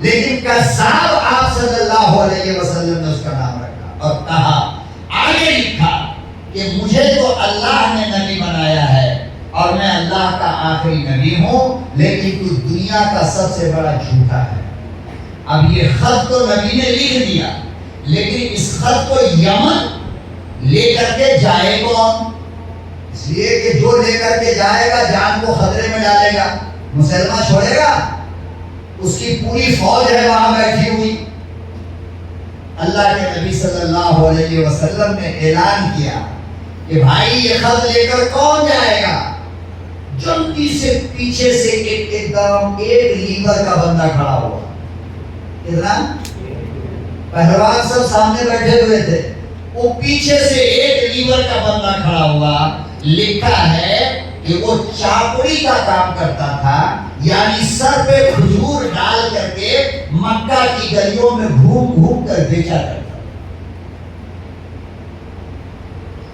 [SPEAKER 2] لیکن کذاب آپ صلی اللہ علیہ وسلم نے اس کا نام رکھا، اور کہا، آگے لکھا کہ مجھے تو اللہ نے نبی بنایا ہے اور میں اللہ کا آخری نبی ہوں، لیکن تو دنیا کا سب سے بڑا جھوٹا ہے۔ اب یہ خط تو نبی نے لکھ دیا، لیکن اس خط کو یمن لے کر کے جائے کون؟ اس لیے کہ جو لے کر کے جائے گا جان کو خطرے میں ڈالے گا، مسلمہ چھوڑے گا؟ اس کی پوری فوج ہے وہاں بیٹھی ہوئی۔ اللہ کے نبی صلی اللہ علیہ وسلم نے اعلان کیا کہ بھائی یہ خط لے کر کون جائے گا؟ جلدی سے پیچھے سے ایک لیور کا بندہ کھڑا ہوا. کتنا؟ پہلوان سب سامنے بیٹھے ہوئے تھے, وہ پیچھے سے ایک لیور کا بندہ کھڑا ہوا. لکھا ہے کہ وہ چاپڑی کا کام کرتا تھا, یعنی سر پہ کھجور ڈال کر کے مکہ کی گلیوں میں گھوم گھوم کر بیچا کرتا تھا.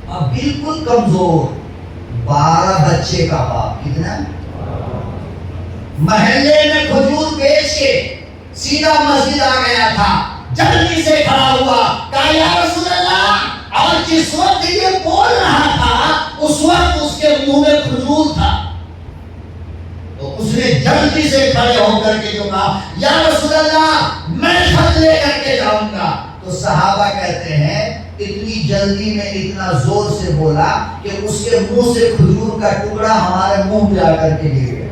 [SPEAKER 2] اب بالکل کمزور, 12 بچے کا باپ. کتنا؟ محلے میں کھجور بیچ کے سیدھا مسجد آ گیا تھا. جلدی سے کھڑا ہوا, کہا یا رسول اللہ. اور جس وقت یہ بول رہا تھا اس وقت اس کے منہ میں کھجور تھا, تو اس نے جلدی سے کھڑے ہو کر کے جو کہا یا رسول اللہ میں خط لے کر کے جاؤں گا. تو صحابہ کہتے ہیں اتنی جلدی میں اتنا زور سے بولا کہ اس کے منہ سے کھجور کا ٹکڑا ہمارے منہ پہ آ کر کے گر گیا.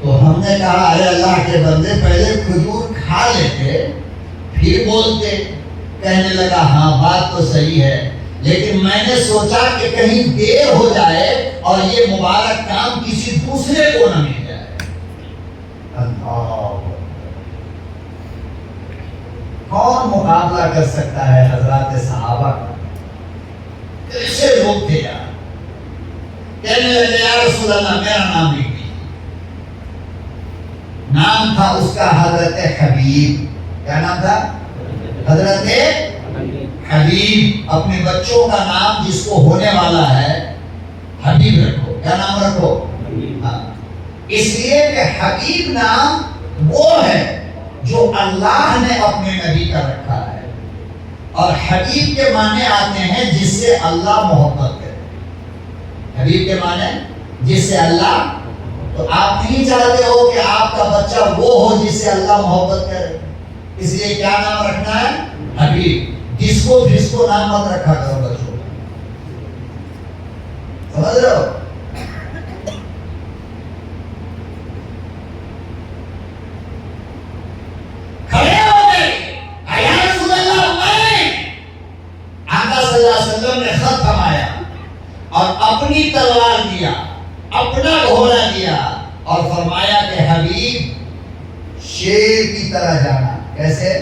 [SPEAKER 2] تو ہم نے کہا اے اللہ کے بندے پہلے کھجور کھا لیتے پھر بولتے. کہنے لگا ہاں بات تو صحیح ہے, لیکن میں نے سوچا کہ کہیں دیر ہو جائے اور یہ مبارک کام کسی دوسرے کو نہ مل جائے. اللہ, کون مقابلہ کر سکتا ہے حضرات صحابہ کا؟ کیسے لوگ تھے یار. کہنے لگے یا رسول اللہ میرا نام لکھ دیجیے. نام تھا اس کا حضرت حبیب. کیا نام تھا؟ حضرت حبیب. اپنے بچوں کا نام جس کو ہونے والا ہے حبیب رکھو. کیا نام رکھو؟ ہاں. اس لیے کہ حبیب نام وہ ہے جو اللہ نے اپنے نبی کا رکھا ہے, اور حبیب کے معنی آتے ہیں جس سے اللہ محبت کرے. حبیب کے معنی جس سے اللہ. تو آپ نہیں چاہتے ہو کہ آپ کا بچہ وہ ہو جس سے اللہ محبت کرے, اس لیے کیا نام رکھنا ہے؟ حبیب. جس کو نام مت رکھا کرو بچوں. سمجھ رہے ہو؟ کھڑے ہو گئے, یا رسول اللہ میں. آقا صلی اللہ علیہ وسلم نے خط تھمایا اور اپنی تلوار دیا, اپنا گھوڑا دیا اور فرمایا کہ حبیب شیر کی طرح جانا. کیسے؟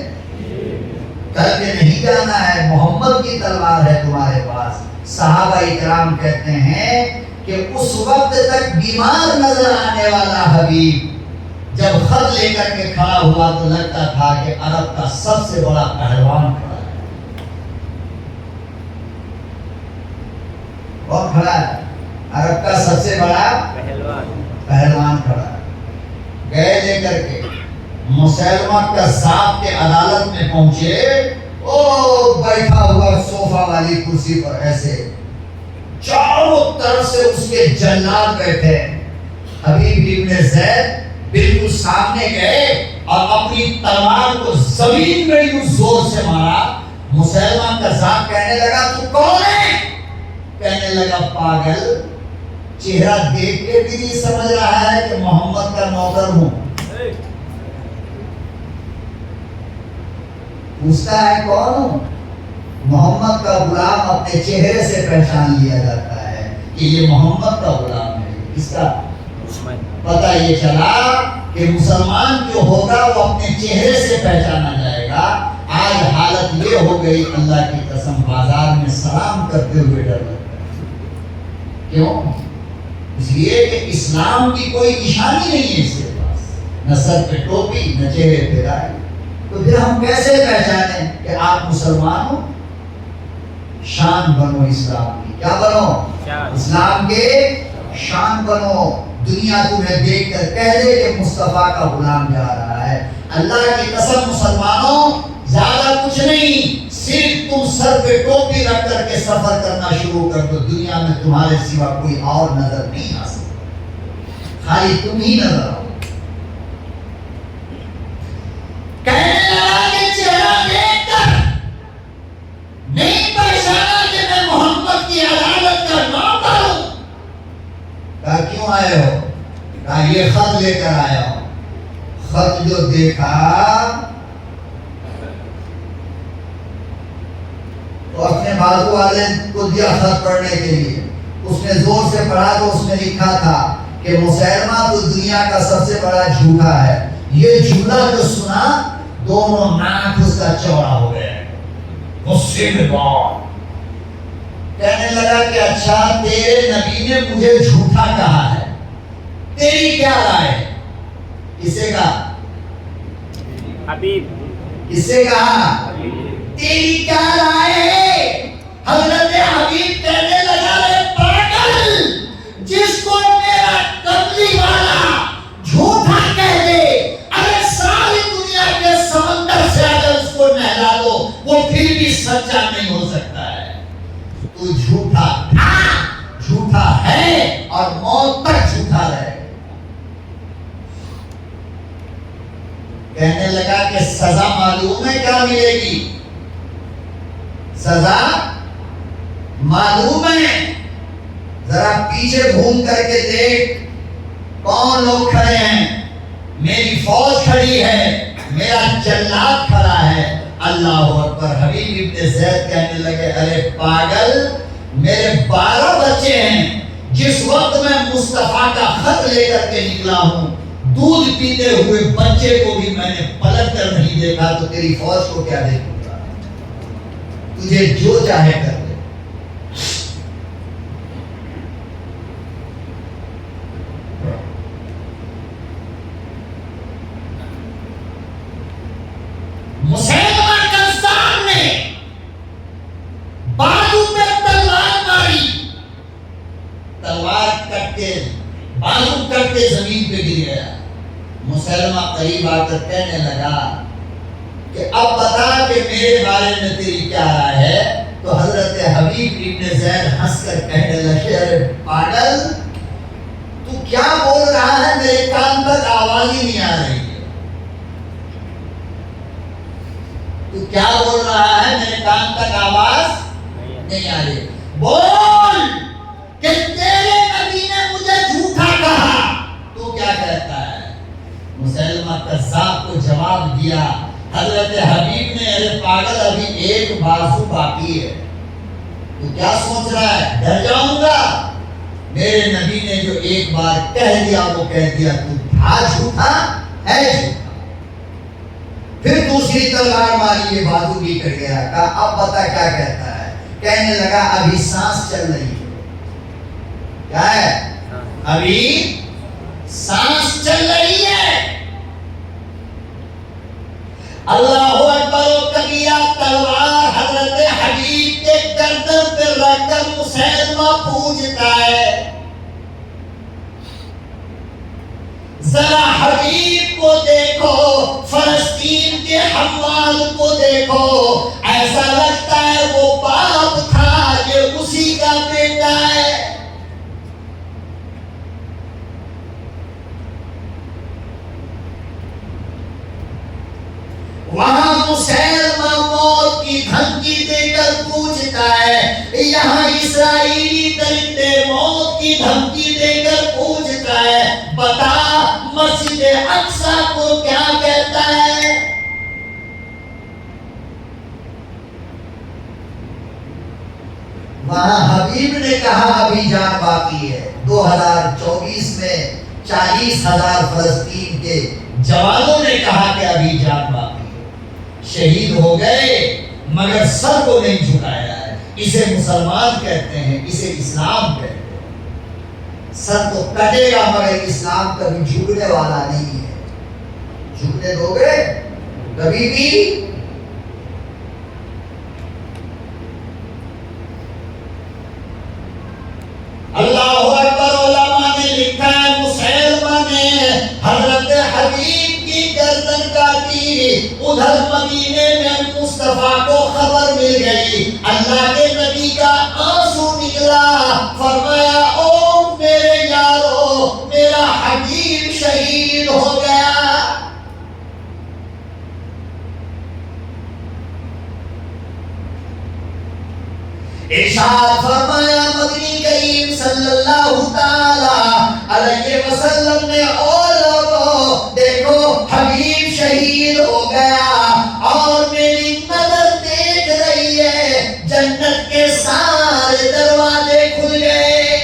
[SPEAKER 2] کر کے نہیں جانا ہے, محمد کی تلوار ہے تمہارے پاس. صحابہ اکرام کہتے ہیں کہ اس وقت تک بیمار نظر آنے والا حبیب جب خط لے کر کے کھڑا ہوا تو لگتا تھا کہ عرب کا سب سے بڑا پہلوان کھڑا ہے. کون کھڑا ہے؟ عرب کا سب سے بڑا پہلوان کھڑا ہے. گئے لے کر کے مسلمہ کذاب کے عدالت میں پہنچے. او بیٹھا ہوا صوفہ والی کرسی پر ایسے چاروں طرف سے اس کے جلاد بیٹھے. حبیب ابن زید بالکل سامنے گئے اور اپنی تلوار کو زمین میں یوں زور سے مارا. مسلمہ کذاب کہنے لگا تو کون ہے؟ کہنے لگا پاگل, چہرہ دیکھ کے بھی نہیں سمجھ رہا ہے کہ محمد کا نوکر ہوں. پوچھتا ہے کون ہوں؟ محمد کا غلام اپنے چہرے سے پہچان لیا جاتا ہے کہ یہ محمد کا غلام ہے. اس کا پتہ یہ چلا کہ مسلمان جو ہوگا وہ اپنے چہرے سے پہچانا جائے گا. آج حالت یہ ہو گئی اللہ کی قسم بازار میں سلام کرتے ہوئے ڈر لگتا ہے. کیوں؟ اس لیے کہ اسلام کی کوئی نشانی نہیں ہے اس کے پاس, نہ سر پہ ٹوپی نہ چہرے پہ داڑھی. تو پھر ہم کیسے پہچانیں کہ آپ مسلمان ہو؟ شان بنو اسلام کی. کیا بنو؟ اسلام کے شان بنو. دنیا تمہیں دیکھ کر کہہ دے کہ مصطفیٰ کا غلام جا رہا ہے. اللہ کی قسم مسلمانوں زیادہ کچھ نہیں, صرف تم سر پہ ٹوپی رکھ کر کے سفر کرنا شروع کر دو, دنیا میں تمہارے سوا کوئی اور نظر نہیں آ سکتا, خالی تم ہی نظر آؤ. کہنے لگا کہ چہرہ دیکھ کر نہیں پہچانا کہ میں محمد کی عدالت کا نوکر ہوں. کہا کیوں آئے ہو؟ کہا یہ خط لے کر آیا ہوں. خط جو دیکھا تو اپنے بازو والے کو دیا خط پڑھنے کے لیے. اس نے زور سے پڑھا تو اس میں لکھا تھا کہ مسیلمہ تو دنیا کا سب سے بڑا جھوٹا ہے. یہ جملہ جو سنا دونوں ناک اس کا چوڑا ہو گئے. غصے میں بات کہنے لگا کہ اچھا تیرے نبی نے مجھے جھوٹا کہا ہے, تیری کیا رائے ہے؟ کسے کہا؟
[SPEAKER 3] حبیب.
[SPEAKER 2] کسے کہا؟
[SPEAKER 1] تیری کیا رائے ہے؟ حضرت حبیب کہنے لگا رے پاگل, جس کو میرا کملی والا جھوٹا کہہ دے, ارے ساری دنیا کے سمندر سے اگر اس کو نہلا دو وہ پھر بھی سچا نہیں ہو سکتا ہے.
[SPEAKER 2] تو جھوٹا تھا, جھوٹا ہے اور موت تک جھوٹا رہے. کہنے لگا کہ سزا معلوم ہے کیا ملے گی؟ سزا معلوم ہے, ذرا پیچھے گھوم کر کے دیکھ کون لوگ کھڑے ہیں. میری فوج کھڑی ہے, میرا جلاد کھڑا ہے. اللہ اکبر. حبیب ابن زید کہنے لگے ارے پاگل, میرے 12 بچے ہیں, جس وقت میں مصطفیٰ کا خط لے کر کے نکلا ہوں دودھ پیتے ہوئے بچے کو بھی میں نے پلٹ کر نہیں دیکھا, تو تیری فوج کو کیا دیکھوں گا؟ تجھے جو چاہے کر دے.
[SPEAKER 1] مسیلمہ کذاب نے بازو پہ تلوار ماری,
[SPEAKER 2] تلوار کٹ کے بازو کٹ کے زمین پہ گر گیا. مسلمہ قریب آ کر کہنے لگا کہ اب بتا کہ میرے بارے میں تیری کیا رائے ہے. تو حضرت حبیب ابن زید ہنس کر کہنے لگے ارے پاگل, تو کیا بول رہا ہے؟ میرے کان تک آواز ہی نہیں آ رہی ہے. تو کیا بول رہا ہے؟ میرے کان تک آواز نہیں آ رہی.
[SPEAKER 1] بول کہ تیرے نبی نے مجھے جھوٹا کہا.
[SPEAKER 2] تو کیا کہتا ہے؟ مسلمہ کذاب کو جواب دیا حضرت حبیب نے ارے پاگل ابھی ایک بازو باقی ہے, تو کیا سوچ رہا ہے ڈر جاؤں گا؟ میرے نبی نے جو ایک بار کہہ دیا وہ کہہ دیا. تو تھا جھوٹا ہے جھوٹا. پھر دوسری تلوار ماری, یہ بازو بھی کر گیا. کہا اب بتا کیا کہتا ہے؟ کہنے لگا ابھی سانس چل رہی ہے. کیا ہے؟
[SPEAKER 1] ابھی سانس چل رہی ہے. اللہ اکبر و کبیرہ. تلوار حضرت حبیب کے گردن پہ رکھ کر مسیلمہ پوچھتا ہے ذرا حبیب کو دیکھو, فلسطین کے حمال کو دیکھو, ایسا لگتا ہے وہ باپ تھا یہ اسی کا بیٹا ہے. وہاں مسیلمہ موت کی دھمکی دے کر پوچھتا ہے, یہاں اسرائیلی درندے موت کی دھمکی دے کر پوچھتا ہے بتا مسجد اقصی کو کیا کہتا ہے.
[SPEAKER 2] وہاں حبیب نے کہا ابھی جان باقی ہے. 2024 میں 40,000 فلسطین کے جوانوں نے کہا کہ ابھی جان باقی ہے. شہید ہو گئے مگر سر کو نہیں جھکایا ہے. اسے مسلمان کہتے ہیں, اسے اسلام کہتے ہیں. سر تو کٹے گا مگر اسلام کبھی جھکنے والا نہیں ہے. جھکنے دو گے کبھی بھی؟
[SPEAKER 1] اللہ اکبر. علماء نے لکھا ہے مسیلمہ نے حضرت حبیب کی گردن کاٹی. ادھر مدینے میں مصطفیٰ کو خبر مل گئی, اللہ کے نبی کا آنسو نکلا. فرمایا او میرے یارو, میرا حبیب شہید ہو گیا. ارشاد فرمایا مدنی کریم صلی اللہ تعالی علیہ وسلم نے, اور لوگوں دیکھو حبیب شہید ہو گیا اور میری نظر دیکھ رہی ہے جنت کے سارے دروازے کھل گئے.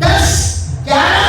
[SPEAKER 1] 10-11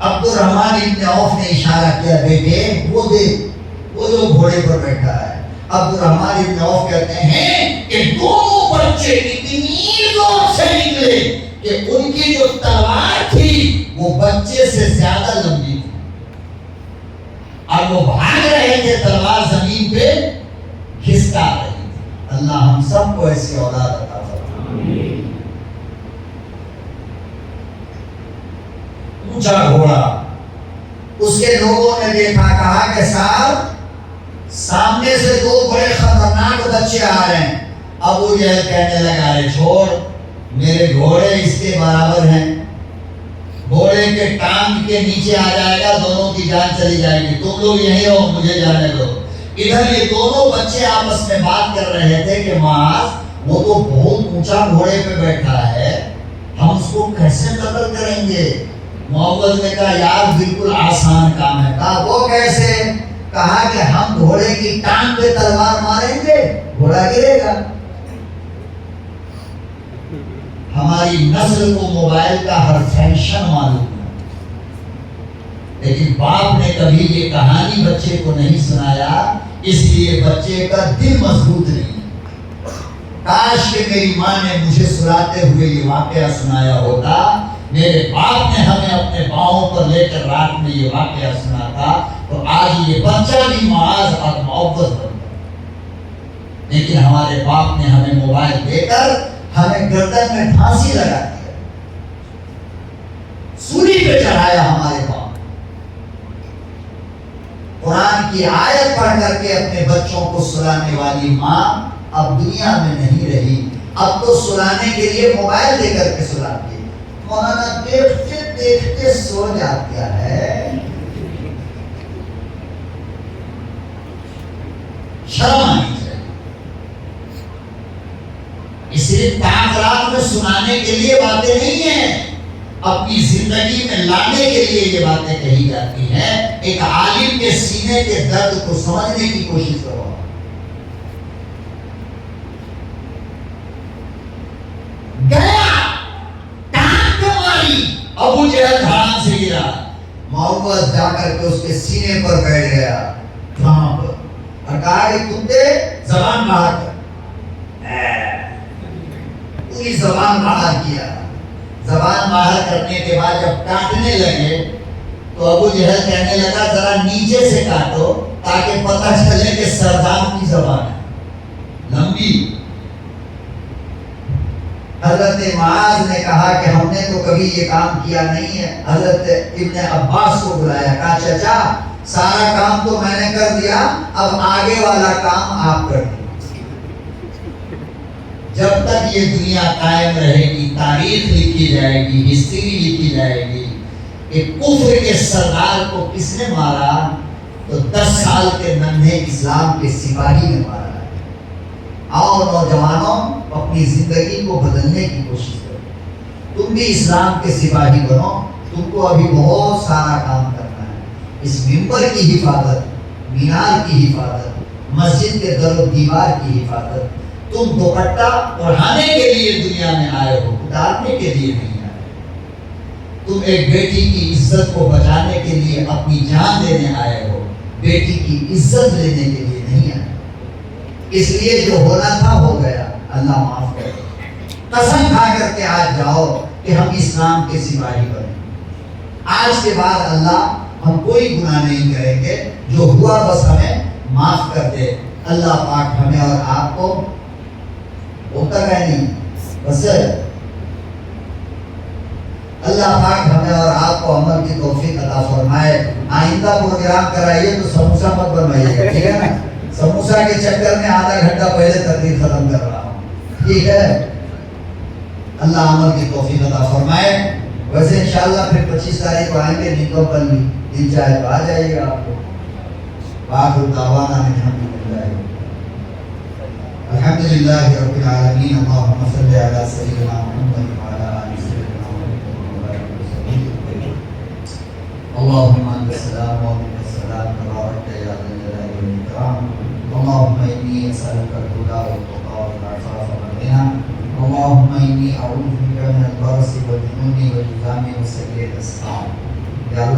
[SPEAKER 2] عبد الرحمن ابن عوف نے اشارہ کیا بیٹے وہ دیکھ وہ جو گھوڑے پر بیٹھا ہے. عبد الرحمن ابن عوف کہتے ہیں کہ دونوں بچے اتنی زور سے نکلے کہ ان کی جو تلوار تھی وہ بچے سے زیادہ لمبی تھی اور وہ بھاگ رہے تھے, تلوار زمین پہ کھسکا رہی تھی. اللہ ہم سب کو ایسی اولاد عطا فرمائے. اونچا گھوڑا, اس کے لوگوں نے دیکھا, کہا کہ صاحب سامنے سے دو بڑے خطرناک بچے آ رہے ہیں. ابو جہل کہنے لگا رے چھوڑ, میرے گھوڑے اس کے برابر ہیں, گھوڑے کے ٹانگ کے نیچے آ جائے گا, دونوں کی جان چلی جائے گی, تم لوگ یہیں رہو, مجھے جانے دو. ادھر یہ دونوں بچے آپس میں بات کر رہے تھے کہ معاذ وہ تو بہت اونچا گھوڑے پہ بیٹھا ہے, ہم اس کو کیسے قتل کریں گے. معوذ نے کہا یار بالکل آسان کام ہے. کہا وہ کیسے؟ کہا کہ ہم گھوڑے کی ٹانگ پہ تلوار ماریں گے, گھوڑا گرے گا. ہماری نسل کو موبائل کا ہر فنکشن معلوم ہے, لیکن باپ نے کبھی یہ کہانی بچے کو نہیں سنایا, اس لیے بچے کا دل مضبوط نہیں. کاش کہ میری ماں نے مجھے سلاتے ہوئے یہ واقعہ سنایا ہوتا. میرے باپ نے ہمیں اپنے پاؤں پر لے کر رات میں یہ واقعہ سنا تھا, تو آج یہ بچہ بھی معاذ اور معوذ بنتا. لیکن ہمارے باپ نے ہمیں موبائل دے کر ہمیں گردن میں پھانسی لگا دیا, سولی پہ چڑھایا ہمارے باپ. قرآن کی آیت پڑھ کر کے اپنے بچوں کو سلانے والی ماں اب دنیا میں نہیں رہی. اب تو سلانے کے لیے موبائل دے کر کے سلاتی ہے. مولانا دیکھتے دیکھتے سو جاتا ہے. شرم آنی چاہیے. اس لیے تعاملات میں سنانے کے لیے باتیں نہیں ہیں, اپنی زندگی میں لانے کے لیے یہ باتیں کہی جاتی ہیں. ایک عالم کے سینے کے درد کو سمجھنے کی کوشش کرو. گیا ٹانگ پہ ماری, ابو جہل دھڑام سے گرا, معوذ جا کر کے اس کے سینے پر بیٹھ گیا کہاں پر, اور کہا کہ کتے زبان باہر کر. پوری زبان باہر کیا. زبان باہر کرنے کے بعد جب کاٹنے لگے تو ابو جہل کہنے لگا ذرا نیچے سے کاٹو تاکہ پتہ چلے کہ سردار کی زبان ہے لمبی. حضرت معاذ نے کہا کہ ہم نے تو کبھی یہ کام کیا نہیں ہے. حضرت ابن عباس کو بلایا, کہا چچا سارا کام تو میں نے کر دیا, اب آگے والا کام آپ کر دیں. جب تک یہ دنیا قائم رہے گی, تاریخ لکھی جائے گی, ہسٹری لکھی جائے گی کہ کفر کے سردار کو کس نے مارا, تو 10 سال کے ننھے اسلام کے سپاہی نے مارا. آؤ نوجوانوں, اپنی زندگی کو بدلنے کی کوشش کرو. تم بھی اسلام کے سپاہی بنو, تم کو ابھی بہت سارا کام کرنا ہے. اس ممبر کی حفاظت, مینار کی حفاظت, مسجد کے در و دیوار کی حفاظت. تم دوپٹہ اڑھانے کے لیے دنیا میں آئے ہو, اتارنے کے لیے نہیں آئے. تم ایک بیٹی کی عزت کو بچانے کے لیے اپنی جان دینے آئے ہو, بیٹی کی عزت لینے کے لیے نہیں آئے. اس لیے جو ہونا تھا ہو گیا, اللہ معاف کرے. قسم کھا کر کے آج جاؤ کہ ہم اسلام کے سپاہی بنیں. آج کے بعد اللہ ہم کوئی گناہ نہیں کریں گے, جو ہوا بس ہمیں معاف کر دے. اللہ پاک ہمیں اور آپ کو ہوتا ہے نہیں بس اللہ پاک ہمیں اور آپ کو عمل کی توفیق عطا فرمائے. آئندہ پروگرام کرائیے تو سموسا مت بنوائیے گا, ٹھیک ہے نا. سموسا کے چکر میں آدھا گھنٹہ پہلے تقریر ختم کر رہا ہوں, ٹھیک ہے. اللہ عمل کی توفیق عطا فرمائے. ویسے انشاءاللہ پھر 25 تاریخ کو آئیں گے, نہیں تو کل دن چاہے تو آ جائیے گا آپ کو. آخر دعوانا الحمدللہ رب العالمین. اللہم صلی علی سیدنا محمد وعلی آل سیدنا محمد وسلم. اللہم انت السلام و منک السلام تبارک یا ذا الجلال والاکرام. اللہم انی اسألک الہدی والتقی والعفاف والغنی. اللہم انی اعوذ بک من البرص والجنون والجذام وسیء الاسقام. یا اللہ